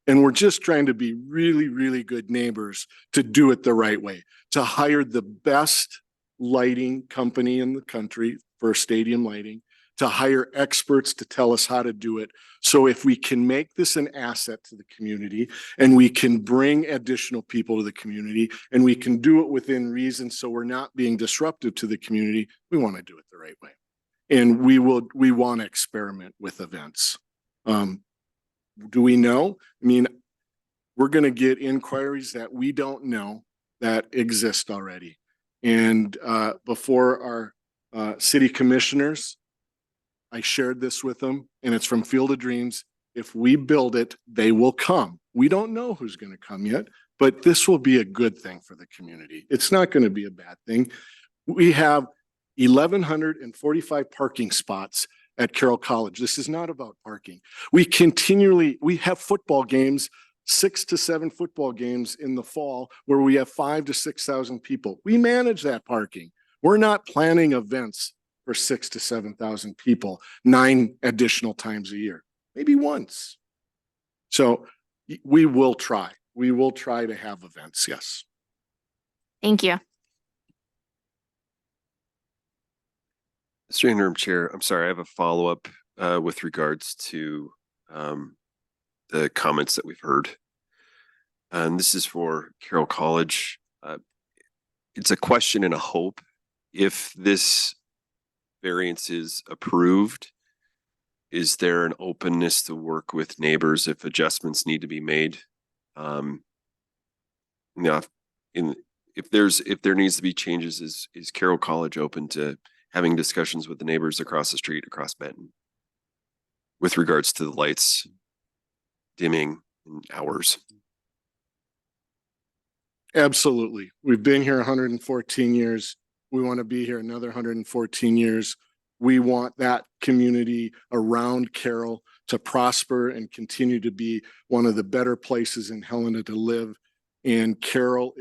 And we're just trying to be really, really good neighbors to do it the right way, to hire the best lighting company in the country for stadium lighting, to hire experts to tell us how to do it. So if we can make this an asset to the community and we can bring additional people to the community and we can do it within reason, so we're not being disruptive to the community, we want to do it the right way. And we want to experiment with events. Do we know? I mean, we're going to get inquiries that we don't know that exist already. And before our city commissioners, I shared this with them, and it's from Field of Dreams. If we build it, they will come. We don't know who's going to come yet, but this will be a good thing for the community. It's not going to be a bad thing. We have 1,145 parking spots at Carroll College. This is not about parking. We have football games, 6 to 7 football games in the fall where we have 5,000 to 6,000 people. We manage that parking. We're not planning events for 6,000 to 7,000 people 9 additional times a year, maybe once. So we will try. We will try to have events. Yes. Thank you. Mr. Interim Chair, I'm sorry, I have a follow-up with regards to the comments that we've heard. And this is for Carroll College. It's a question and a hope. If this variance is approved, is there an openness to work with neighbors if adjustments need to be made? Now, if there needs to be changes, is Carroll College open to having discussions with the neighbors across the street, across Benton, with regards to the lights dimming in hours? Absolutely. We've been here 114 years. We want to be here another 114 years. We want that community around Carroll to prosper and continue to be one of the better places in Helena to live. And Carroll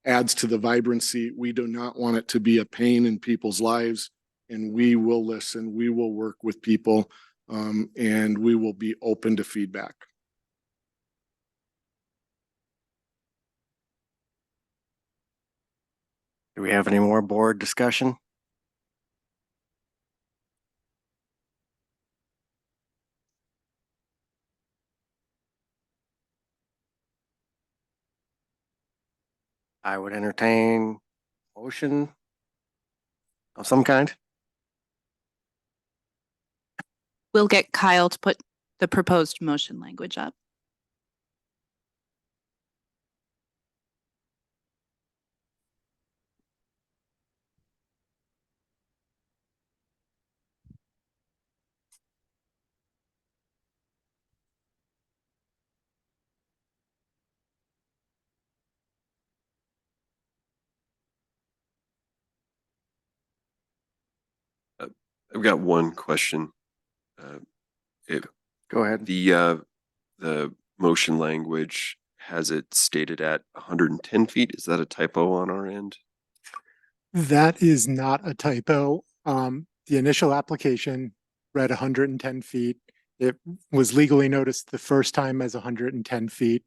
adds to the vibrancy. We do not want it to be a pain in people's lives, and we will listen. We will work with people, and we will be open to feedback. Do we have any more board discussion? I would entertain motion of some kind. We'll get Kyle to put the proposed motion language up. I've got one question. Go ahead. The motion language has it stated at 110 feet. Is that a typo on our end? That is not a typo. The initial application read 110 feet. It was legally noticed the first time as 110 feet.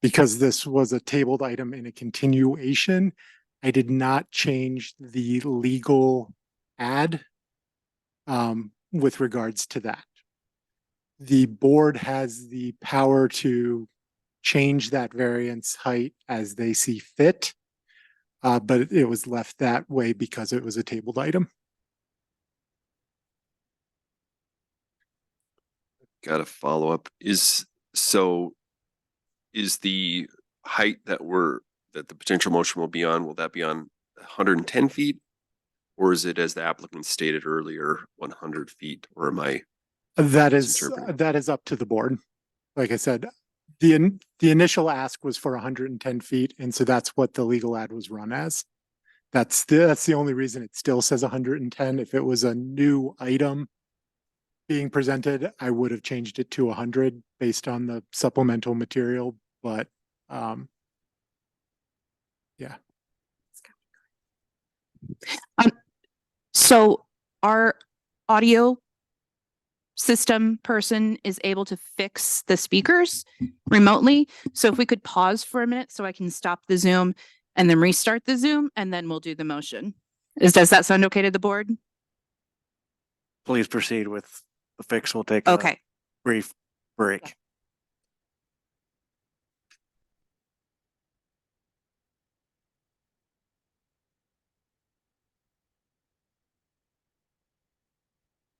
Because this was a tabled item in a continuation, I did not change the legal ad with regards to that. The board has the power to change that variance height as they see fit, but it was left that way because it was a tabled item. Got a follow-up. Is the height that the potential motion will be on, will that be on 110 feet? Or is it, as the applicant stated earlier, 100 feet? Or am I? That is misinterpreting? up to the board. Like I said, the initial ask was for 110 feet, and so that's what the legal ad was run as. That's the only reason it still says 110. If it was a new item, being presented, I would have changed it to 100 based on the supplemental material, but yeah. So our audio system person is able to fix the speakers remotely. So if we could pause for a minute so I can stop the Zoom and then restart the Zoom, and then we'll do the motion. Does that sound okay to the board? Please proceed with the fix. We'll take a Okay. brief break.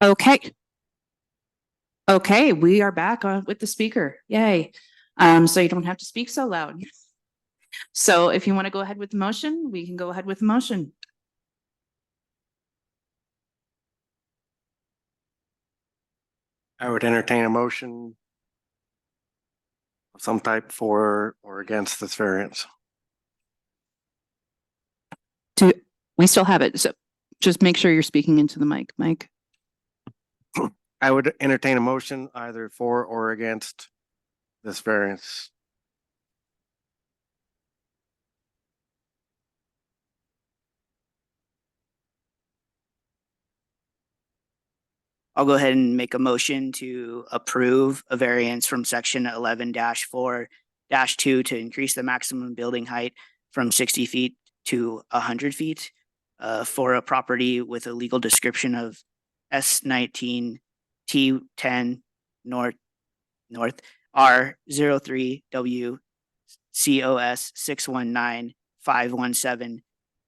Okay. Okay, we are back on with the speaker. Yay. So you don't have to speak so loud. So if you want to go ahead with the motion, we can go ahead with the motion. I would entertain a motion of some type for or against this variance. We still have it. So just make sure you're speaking into the mic, Mike. I would entertain a motion either for or against this variance. I'll go ahead and make a motion to approve a variance from section 11-4-2 to increase the maximum building height from 60 feet to 100 feet for a property with a legal description of S19 T10 North R03W COS 619517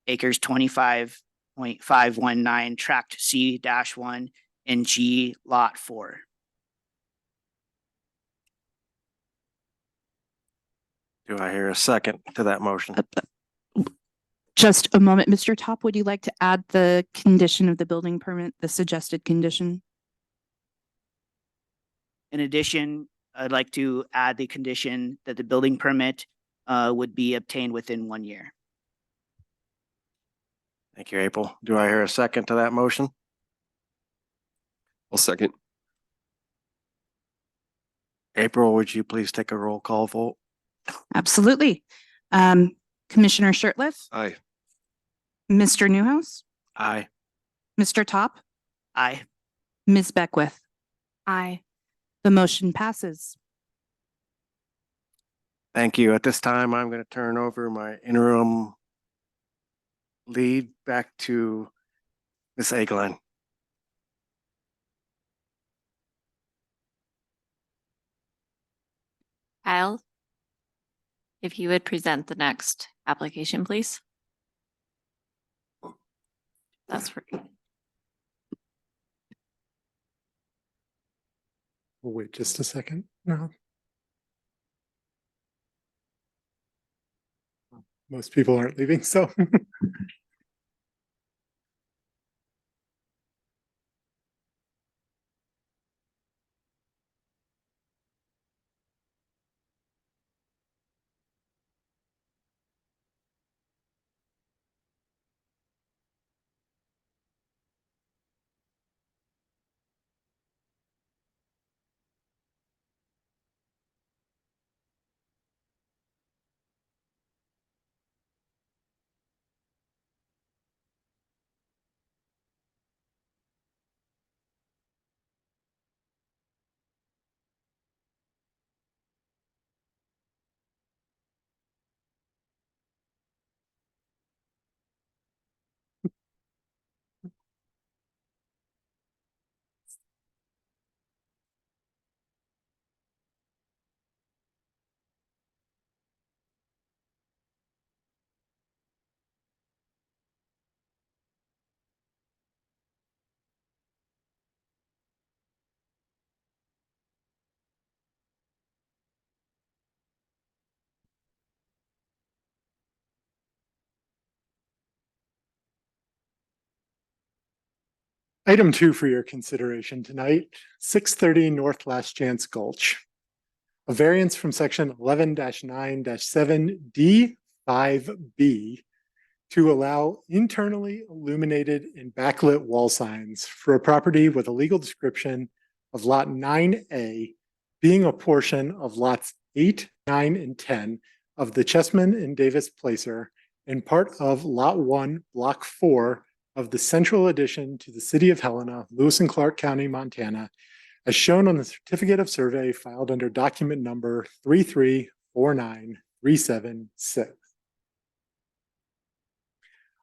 acres 25.519 tract C-1 and G lot 4. Do I hear a second to that motion? Just a moment, Mr. Top, would you like to add the condition of the building permit, the suggested condition? In addition, I'd like to add the condition that the building permit would be obtained within 1 year. Thank you, April. Do I hear a second to that motion? I'll second. April, would you please take a roll call vote? Absolutely. Commissioner Shirtliff, Aye. Mr. Newhouse, Aye. Mr. Top, Aye. Ms. Beckwith. Aye. The motion passes. Thank you. At this time, I'm going to turn over my interim lead back to Ms. Eglin. Kyle, if you would present the next application, please. That's for We'll wait just a second. No. Most people aren't leaving, so. Item 2 for your consideration tonight, 630 North Last Chance Gulch. A variance from section 11-9-7D5B to allow internally illuminated and backlit wall signs for a property with a legal description of lot 9A being a portion of lots 8, 9, and 10 of the Chessman and Davis Placer and part of Lot 1, Block 4 of the central addition to the city of Helena, Lewis and Clark County, Montana, as shown on the certificate of survey filed under document number 3349376.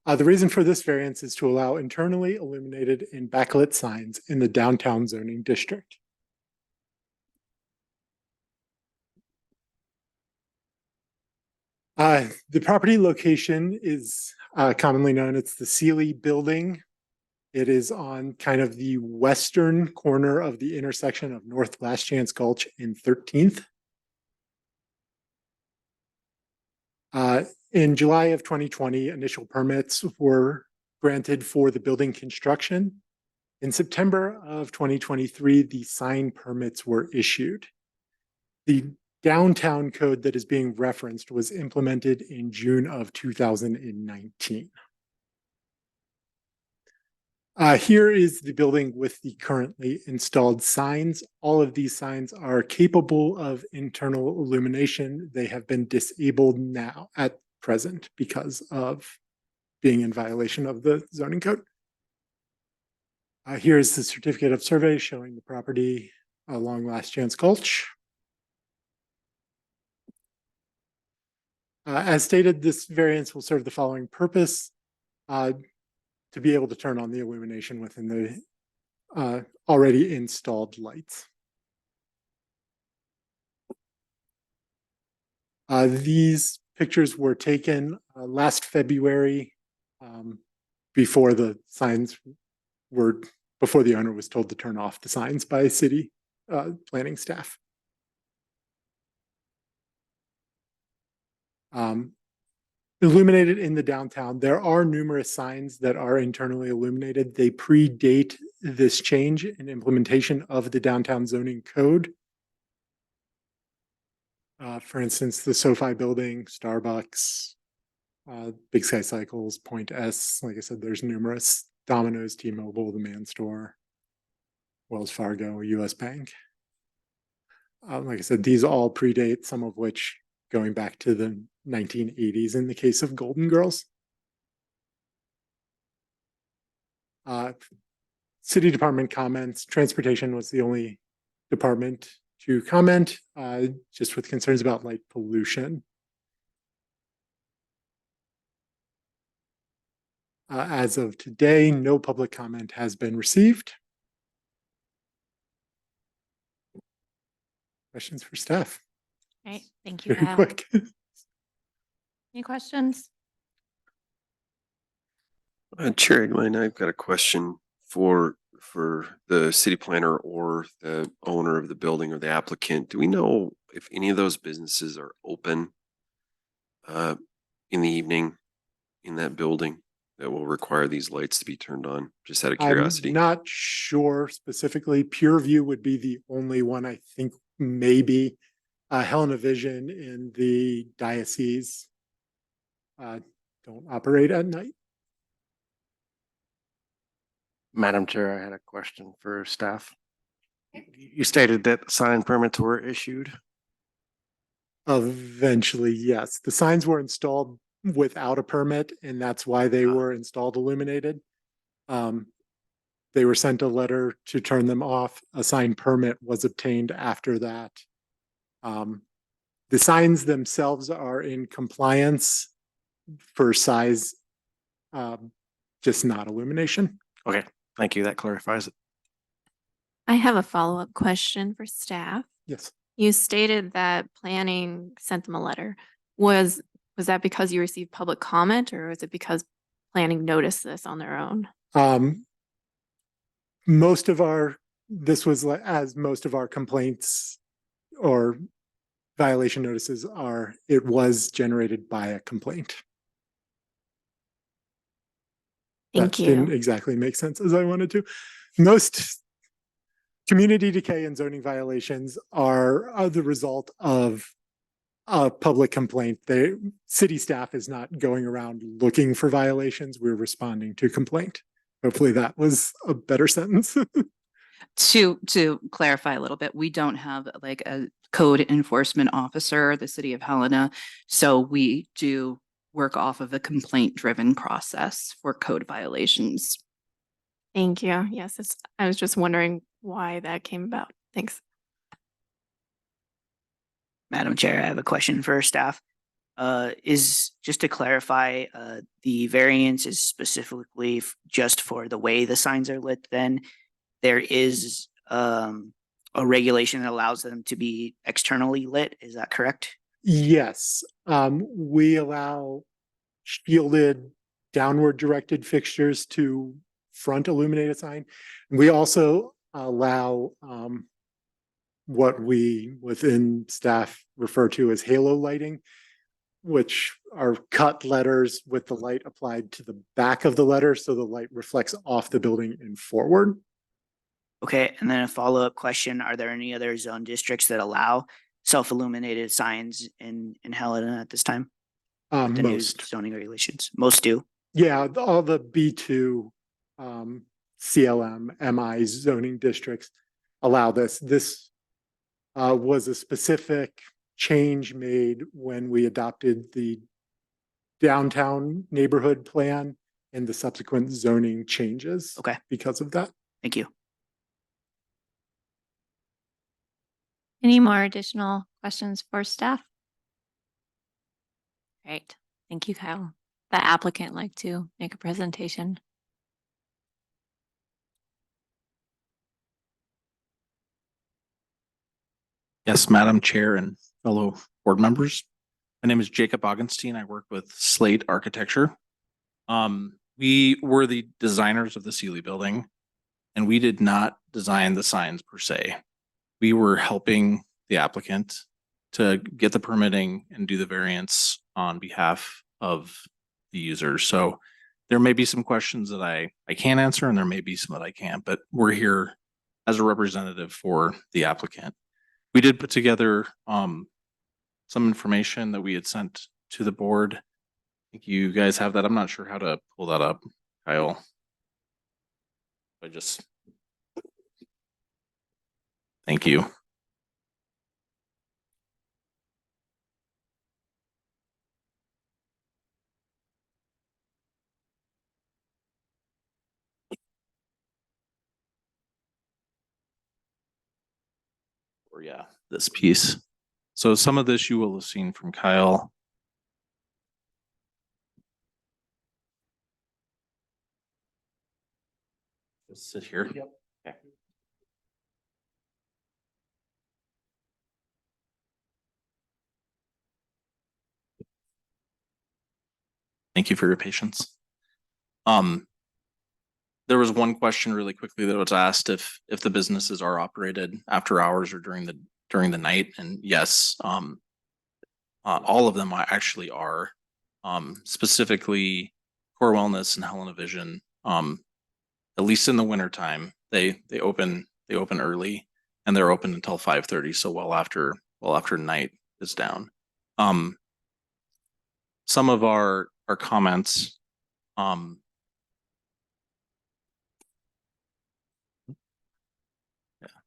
The reason for this variance is to allow internally illuminated and backlit signs in the downtown zoning district. The property location is commonly known as the Sealy Building. It is on kind of the western corner of the intersection of North Last Chance Gulch and 13th. In July of 2020, initial permits were granted for the building construction. In September of 2023, the sign permits were issued. The downtown code that is being referenced was implemented in June of 2019. Here is the building with the currently installed signs. All of these signs are capable of internal illumination. They have been disabled now at present because of being in violation of the zoning code. Here is the certificate of survey showing the property along Last Chance Gulch. As stated, this variance will serve the following purpose: to be able to turn on the illumination within the already installed lights. These pictures were taken last February before the owner was told to turn off the signs by city planning staff. Illuminated in the downtown, there are numerous signs that are internally illuminated. They predate this change and implementation of the downtown zoning code. For instance, the SoFi building, Starbucks, Big Sky Cycles, Point S. Like I said, there's numerous: Domino's, T-Mobile, the Man Store, Wells Fargo, US Bank. Like I said, these all predate, some of which going back to the 1980s in the case of Golden Girls. City department comments. Transportation was the only department to comment, just with concerns about light pollution. As of today, no public comment has been received. Questions for staff? All right, thank you, Very Kyle. quick. Any questions? Chair Eglin, I've got a question for the city planner or the owner of the building or the applicant. Do we know if any of those businesses are open in the evening in that building that will require these lights to be turned on? Just out of curiosity. I'm not sure specifically. Pure View would be the only one. I think maybe Helena Vision in the diocese don't operate at night. Madam Chair, I had a question for staff. You stated that sign permits were issued. Eventually, yes. The signs were installed without a permit, and that's why they were installed illuminated. They were sent a letter to turn them off. A sign permit was obtained after that. The signs themselves are in compliance for size, just not illumination. Okay, thank you. That clarifies it. I have a follow-up question for staff. Yes. You stated that planning sent them a letter. Was that because you received public comment, or was it because planning noticed this on their own? Most of our complaints or violation notices are, it was generated by a complaint. Thank That you. didn't exactly make sense as I wanted to. Most community decay and zoning violations are the result of a public complaint. City staff is not going around looking for violations. We're responding to complaint. Hopefully that was a better sentence. To clarify a little bit, we don't have like a code enforcement officer, the city of Helena. So we do work off of a complaint-driven process for code violations. Thank you. Yes, I was just wondering why that came about. Thanks. Madam Chair, I have a question for staff. Is, just to clarify, the variance is specifically just for the way the signs are lit, then there is a regulation that allows them to be externally lit, is that correct? Yes, we allow shielded downward directed fixtures to front illuminated sign. We also allow what we within staff refer to as halo lighting, which are cut letters with the light applied to the back of the letter so the light reflects off the building and forward. Okay, and then a follow-up question, are there any other zone districts that allow self-illuminated signs in Helena at this time? With the new Most. zoning regulations, most do. Yeah, all the B2 CLM, MI zoning districts allow this. This was a specific change made when we adopted the downtown neighborhood plan and the subsequent zoning changes. Okay. Because of that. Thank you. Any more additional questions for staff? Great. Thank you, Kyle. The applicant like to make a presentation. Yes, Madam Chair and fellow board members. My name is Jacob Augenstein. I work with Slate Architecture. We were the designers of the Sealy building, and we did not design the signs per se. We were helping the applicant to get the permitting and do the variance on behalf of the users. So there may be some questions that I can't answer, and there may be some that I can't, but we're here as a representative for the applicant. We did put together some information that we had sent to the board. I think you guys have that. I'm not sure how to pull that up, Kyle. Thank you. Or yeah, this piece. So some of this you will have seen from Kyle. Just sit here. Yep. Okay. Thank you for your patience. There was one question really quickly that was asked if the businesses are operated after hours or during the night, and yes, all of them actually are. Specifically, Core Wellness and Helena Vision, at least in the wintertime, they open early and they're open until 5:30, so well after night is down. Some of our comments,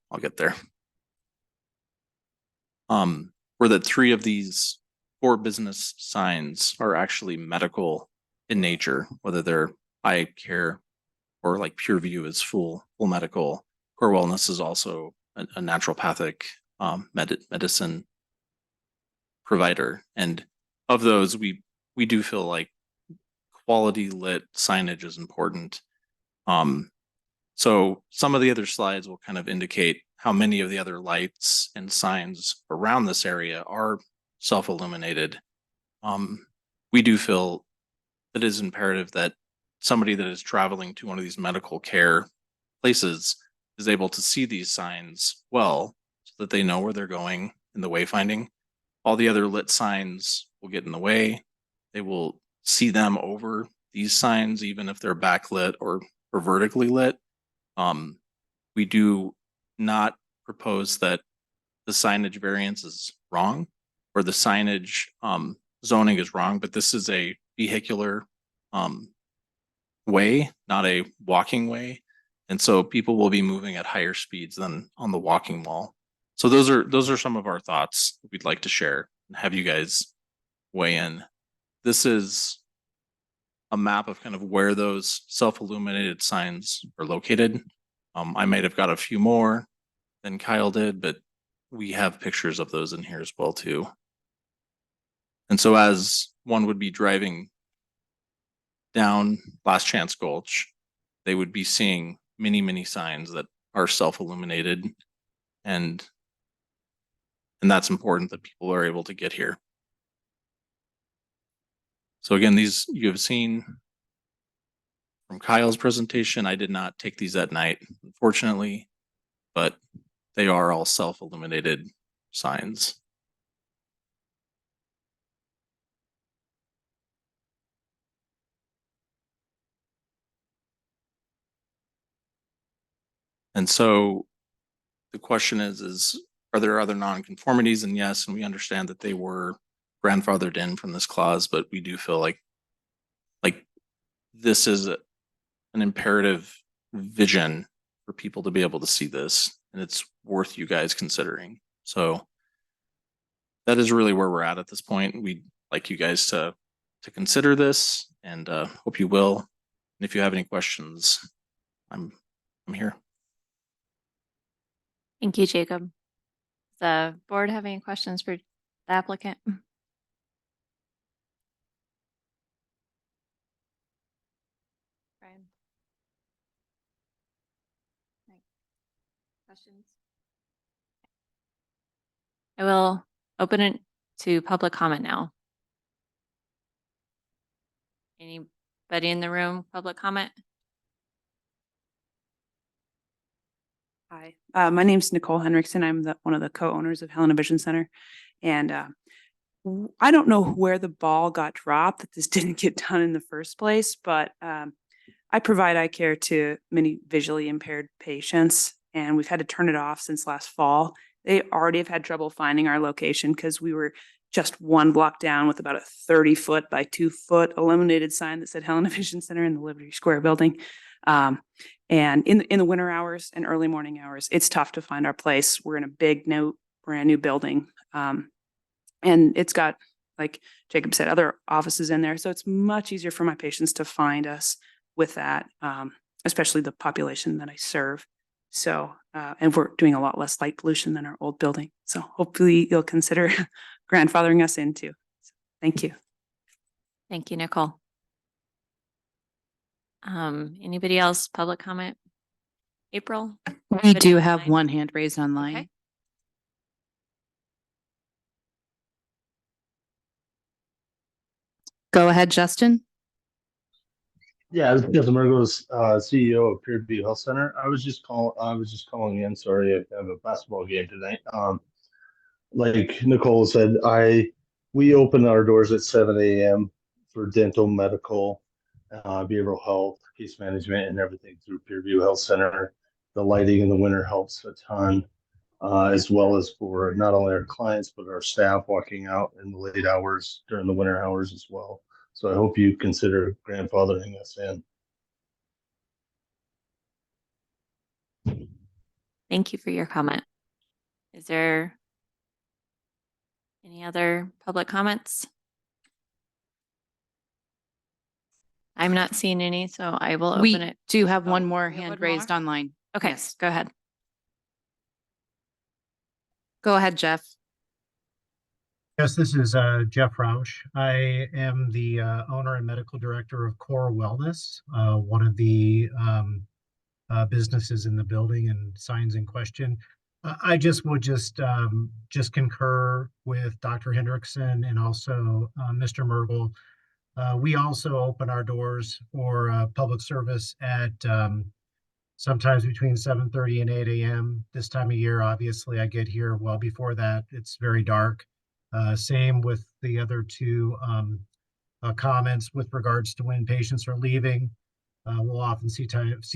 I'll get there. Were that 3 of these 4 business signs are actually medical in nature, whether they're eye care or like Pure View is full medical. Core Wellness is also a naturopathic medicine provider. And of those, we do feel like quality lit signage is important. So some of the other slides will kind of indicate how many of the other lights and signs around this area are self-illuminated. We do feel that it is imperative that somebody that is traveling to one of these medical care places is able to see these signs well, so that they know where they're going in the wayfinding. All the other lit signs will get in the way. They will see them over these signs, even if they're backlit or vertically lit. We do not propose that the signage variance is wrong or the signage zoning is wrong, but this is a vehicular way, not a walking way. And so people will be moving at higher speeds than on the walking wall. So those are some of our thoughts we'd like to share and have you guys weigh in. This is a map of kind of where those self-illuminated signs are located. I might have got a few more than Kyle did, but we have pictures of those in here as well too. And so as one would be driving down Last Chance Gulch, they would be seeing many signs that are self-illuminated, and that's important that people are able to get here. So again, these you have seen from Kyle's presentation. I did not take these at night, unfortunately, but they are all self-illuminated signs. And so the question is are there other nonconformities? And yes, and we understand that they were grandfathered in from this clause, but we do feel like this is an imperative vision for people to be able to see this, and it's worth you guys considering. So that is really where we're at this point. We'd like you guys to consider this, and hope you will. And if you have any questions, I'm here. Thank you, Jacob. Does the board have any questions for the applicant? Brian? Right. Questions? I will open it to public comment now. Anybody in the room, public comment? Hi, my name's Nicole Henriksen. I'm one of the co-owners of Helena Vision Center. And I don't know where the ball got dropped that this didn't get done in the first place, but I provide eye care to many visually impaired patients, and we've had to turn it off since last fall. They already have had trouble finding our location because we were just one block down with about a 30-foot by 2-foot illuminated sign that said Helena Vision Center in the Liberty Square building. And in the winter hours and early morning hours, it's tough to find our place. We're in a big, brand new building. And it's got, like Jacob said, other offices in there. So it's much easier for my patients to find us with that, especially the population that I serve. So, and we're doing a lot less light pollution than our old building. So hopefully you'll consider grandfathering us in too. So, thank you. Thank you, Nicole. Anybody else, public comment? April? We Anybody do have online? one hand raised online. Okay. Go ahead, Justin. Yeah, this is Justin Mergles, CEO of Peerview Health Center. I was just calling in. Sorry, I have a basketball game tonight. Like Nicole said, we open our doors at 7 a.m. for dental, medical, behavioral health, case management, and everything through Peerview Health Center. The lighting in the winter helps a ton, as well as for not only our clients, but our staff walking out in the late hours during the winter hours as well. So I hope you consider grandfathering us in. Thank you for your comment. Is there any other public comments? I'm not seeing any, so I will We open it. do have Oh, one more we have hand one raised more? online. Okay, Yes. go ahead. Go ahead, Jeff. Yes, this is Jeff Rausch. I am the owner and medical director of Core Wellness, one of the businesses in the building and signs in question. I would concur with Dr. Hendrickson and also Mr. Mergel. We also open our doors for public service at sometimes between 7:30 and 8 a.m. This time of year, obviously, I get here well before that. It's very dark. Same with the other two comments with regards to when patients are leaving. We'll often see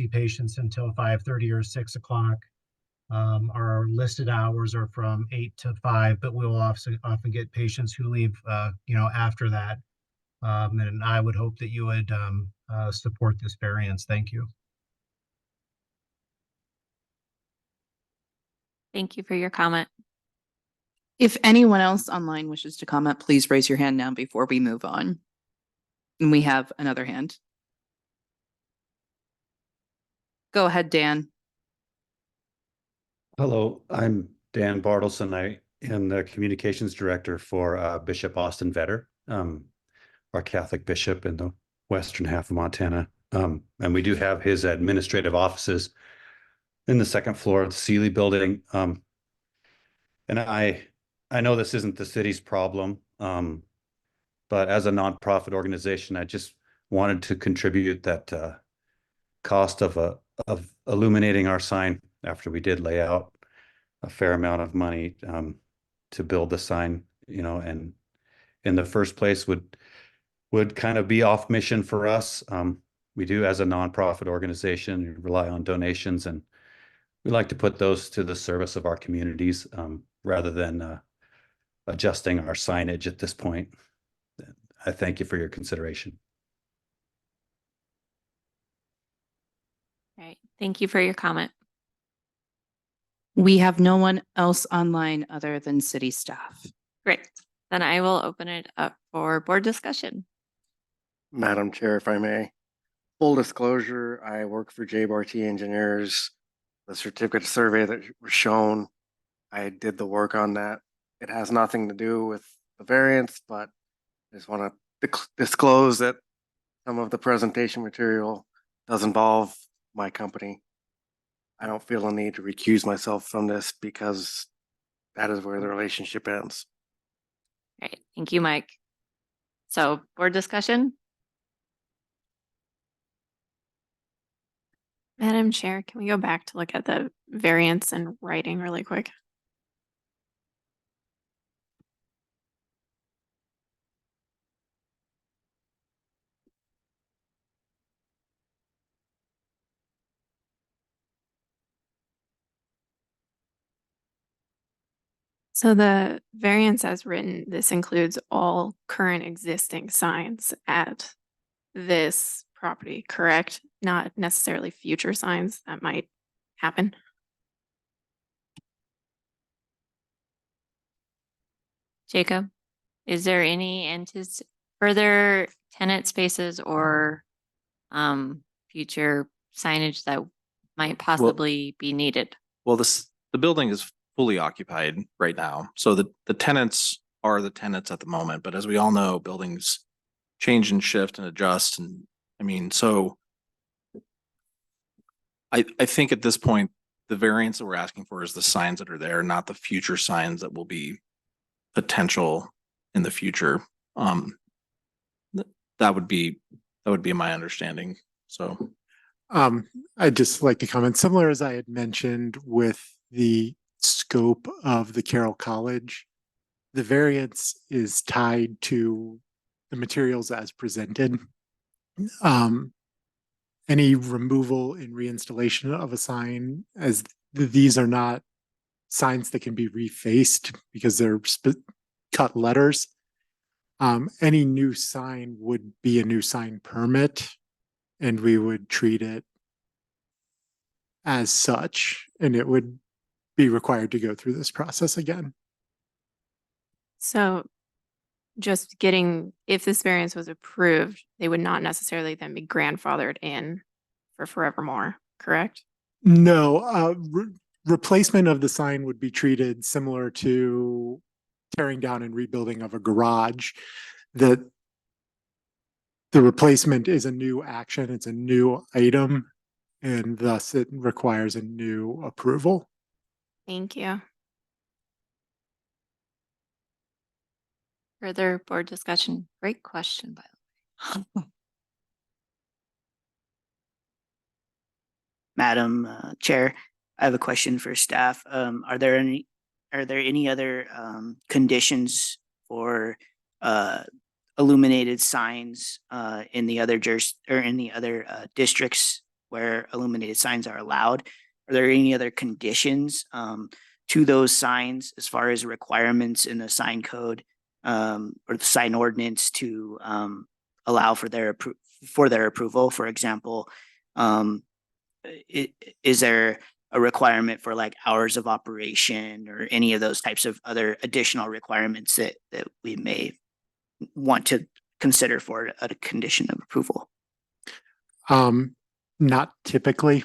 patients until 5:30 or 6 o'clock. Our listed hours are from 8 to 5, but we'll often get patients who leave, after that. And I would hope that you would support this variance. Thank you. Thank you for your comment. If anyone else online wishes to comment, please raise your hand now before we move on. And we have another hand. Go ahead, Dan. Hello, I'm Dan Bartleson. I am the communications director for Bishop Austin Vetter, our Catholic bishop in the western half of Montana. And we do have his administrative offices in the second floor of the Sealy building. And I know this isn't the city's problem, but as a nonprofit organization, I just wanted to contribute that cost of illuminating our sign after we did lay out a fair amount of money to build the sign, you know, and in the first place would kind of be off mission for us. We do, as a nonprofit organization, rely on donations, and we like to put those to the service of our communities rather than adjusting our signage at this point. I thank you for your consideration. All right. Thank you for your comment. We have no one else online other than city staff. Great. Then I will open it up for board discussion. Madam Chair, if I may. Full disclosure, I work for JBRT Engineers. The certificate survey that was shown, I did the work on that. It has nothing to do with the variance, but I just want to disclose that some of the presentation material does involve my company. I don't feel a need to recuse myself from this because that is where the relationship ends. All right. Thank you, Mike. So board discussion? Madam Chair, can we go back to look at the variance and writing really quick? So the variance as written, this includes all current existing signs at this property, correct? Not necessarily future signs that might happen. Jacob, is there any further tenant spaces or future signage that might possibly be needed? Well, the building is fully occupied right now. So the tenants are the tenants at the moment, but as we all know, buildings change and shift and adjust. And I mean, so I think at this point, the variance that we're asking for is the signs that are there, not the future signs that will be potential in the future. That would be my understanding. So I'd just like to comment, similar as I had mentioned with the scope of the Carroll College, the variance is tied to the materials as presented. Any removal and reinstallation of a sign, as these are not signs that can be refaced because they're cut letters. Any new sign would be a new sign permit, and we would treat it as such, and it would be required to go through this process again. So just getting, if this variance was approved, they would not necessarily then be grandfathered in for forevermore, correct? No, replacement of the sign would be treated similar to tearing down and rebuilding of a garage. That the replacement is a new action, it's a new item, and thus it requires a new approval. Thank you. Further board discussion? Great question, by the way. Madam Chair, I have a question for staff. Are there any other conditions for illuminated signs in the other districts where illuminated signs are allowed? Are there any other conditions to those signs as far as requirements in the sign code or the sign ordinance to allow for their approval? For example, is there a requirement for like hours of operation or any of those types of other additional requirements that we may want to consider for a condition of approval. Not typically.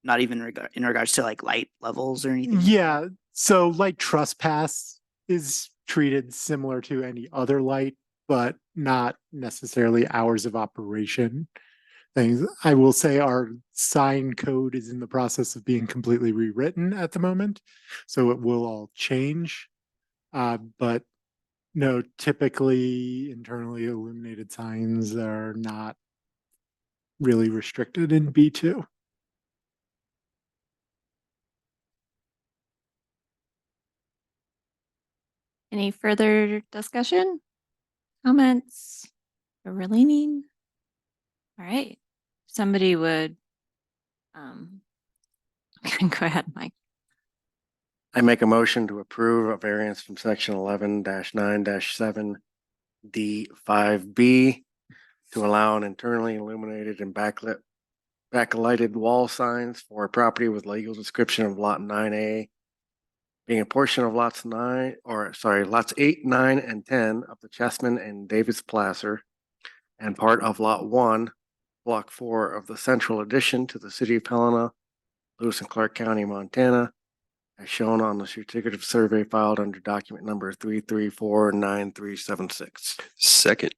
Not even in regards to like light levels or anything. Yeah, so light trespass is treated similar to any other light, but not necessarily hours of operation things. I will say our sign code is in the process of being completely rewritten at the moment, so it will all change. But no, typically internally illuminated signs are not really restricted in B2. Any further discussion? Comments? Or we're leaning? All right. Somebody would, go ahead, Mike. I make a motion to approve a variance from section 11-9-7 D5B to allow an internally illuminated and backlighted wall signs for a property with legal description of lot 9A, being a portion of lots 8, 9, and 10 of the Chessman and Davis Placer, and part of lot 1, block 4 of the central addition to the city of Helena, Lewis and Clark County, Montana, as shown on the certificate of survey filed under document number 3349376. Second.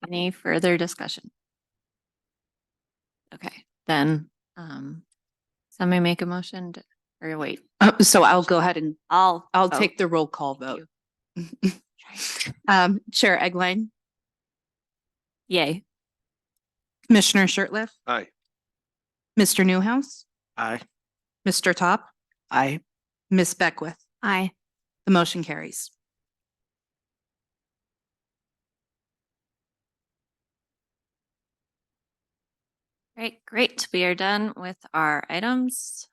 Any further discussion? Okay, then, somebody make a motion or wait. So I'll go ahead and I'll I'll vote. take the roll call vote. Chair Eggline, Yay. Commissioner Shirtliff, Aye. Mr. Newhouse, Aye. Mr. Top, Aye. Miss Beckwith. Aye. The motion carries. Right, great. We are done with our items.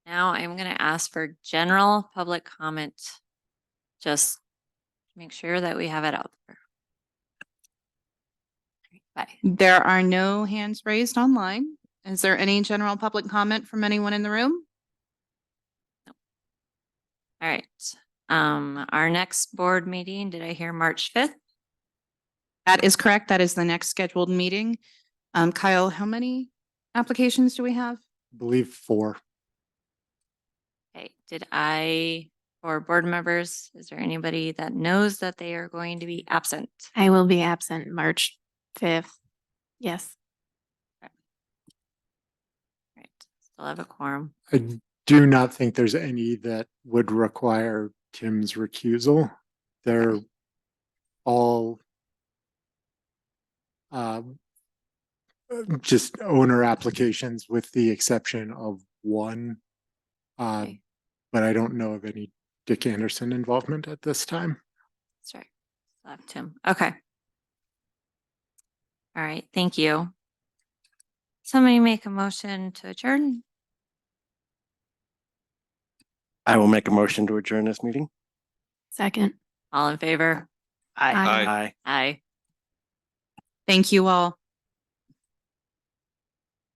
Now I'm going to ask for general public comment. Just make sure that we have it out there. Bye. There are no hands raised online. Is there any general public comment from anyone in the room? All right. Our next board meeting, did I hear March 5th? That is correct. That is the next scheduled meeting. Kyle, how many applications do we have? I believe 4. Okay, for board members, is there anybody that knows that they are going to be absent? I will be absent March 5th. Yes. Right, still have a quorum. I do not think there's any that would require Tim's recusal. They're all just owner applications with the exception of one. Okay. But I don't know of any Dick Anderson involvement at this time. That's right. Still have Tim. Okay. All right, thank you. Somebody make a motion to adjourn. I will make a motion to adjourn this meeting. Second. All in favor? Aye. Aye. Aye. Aye. Thank you all.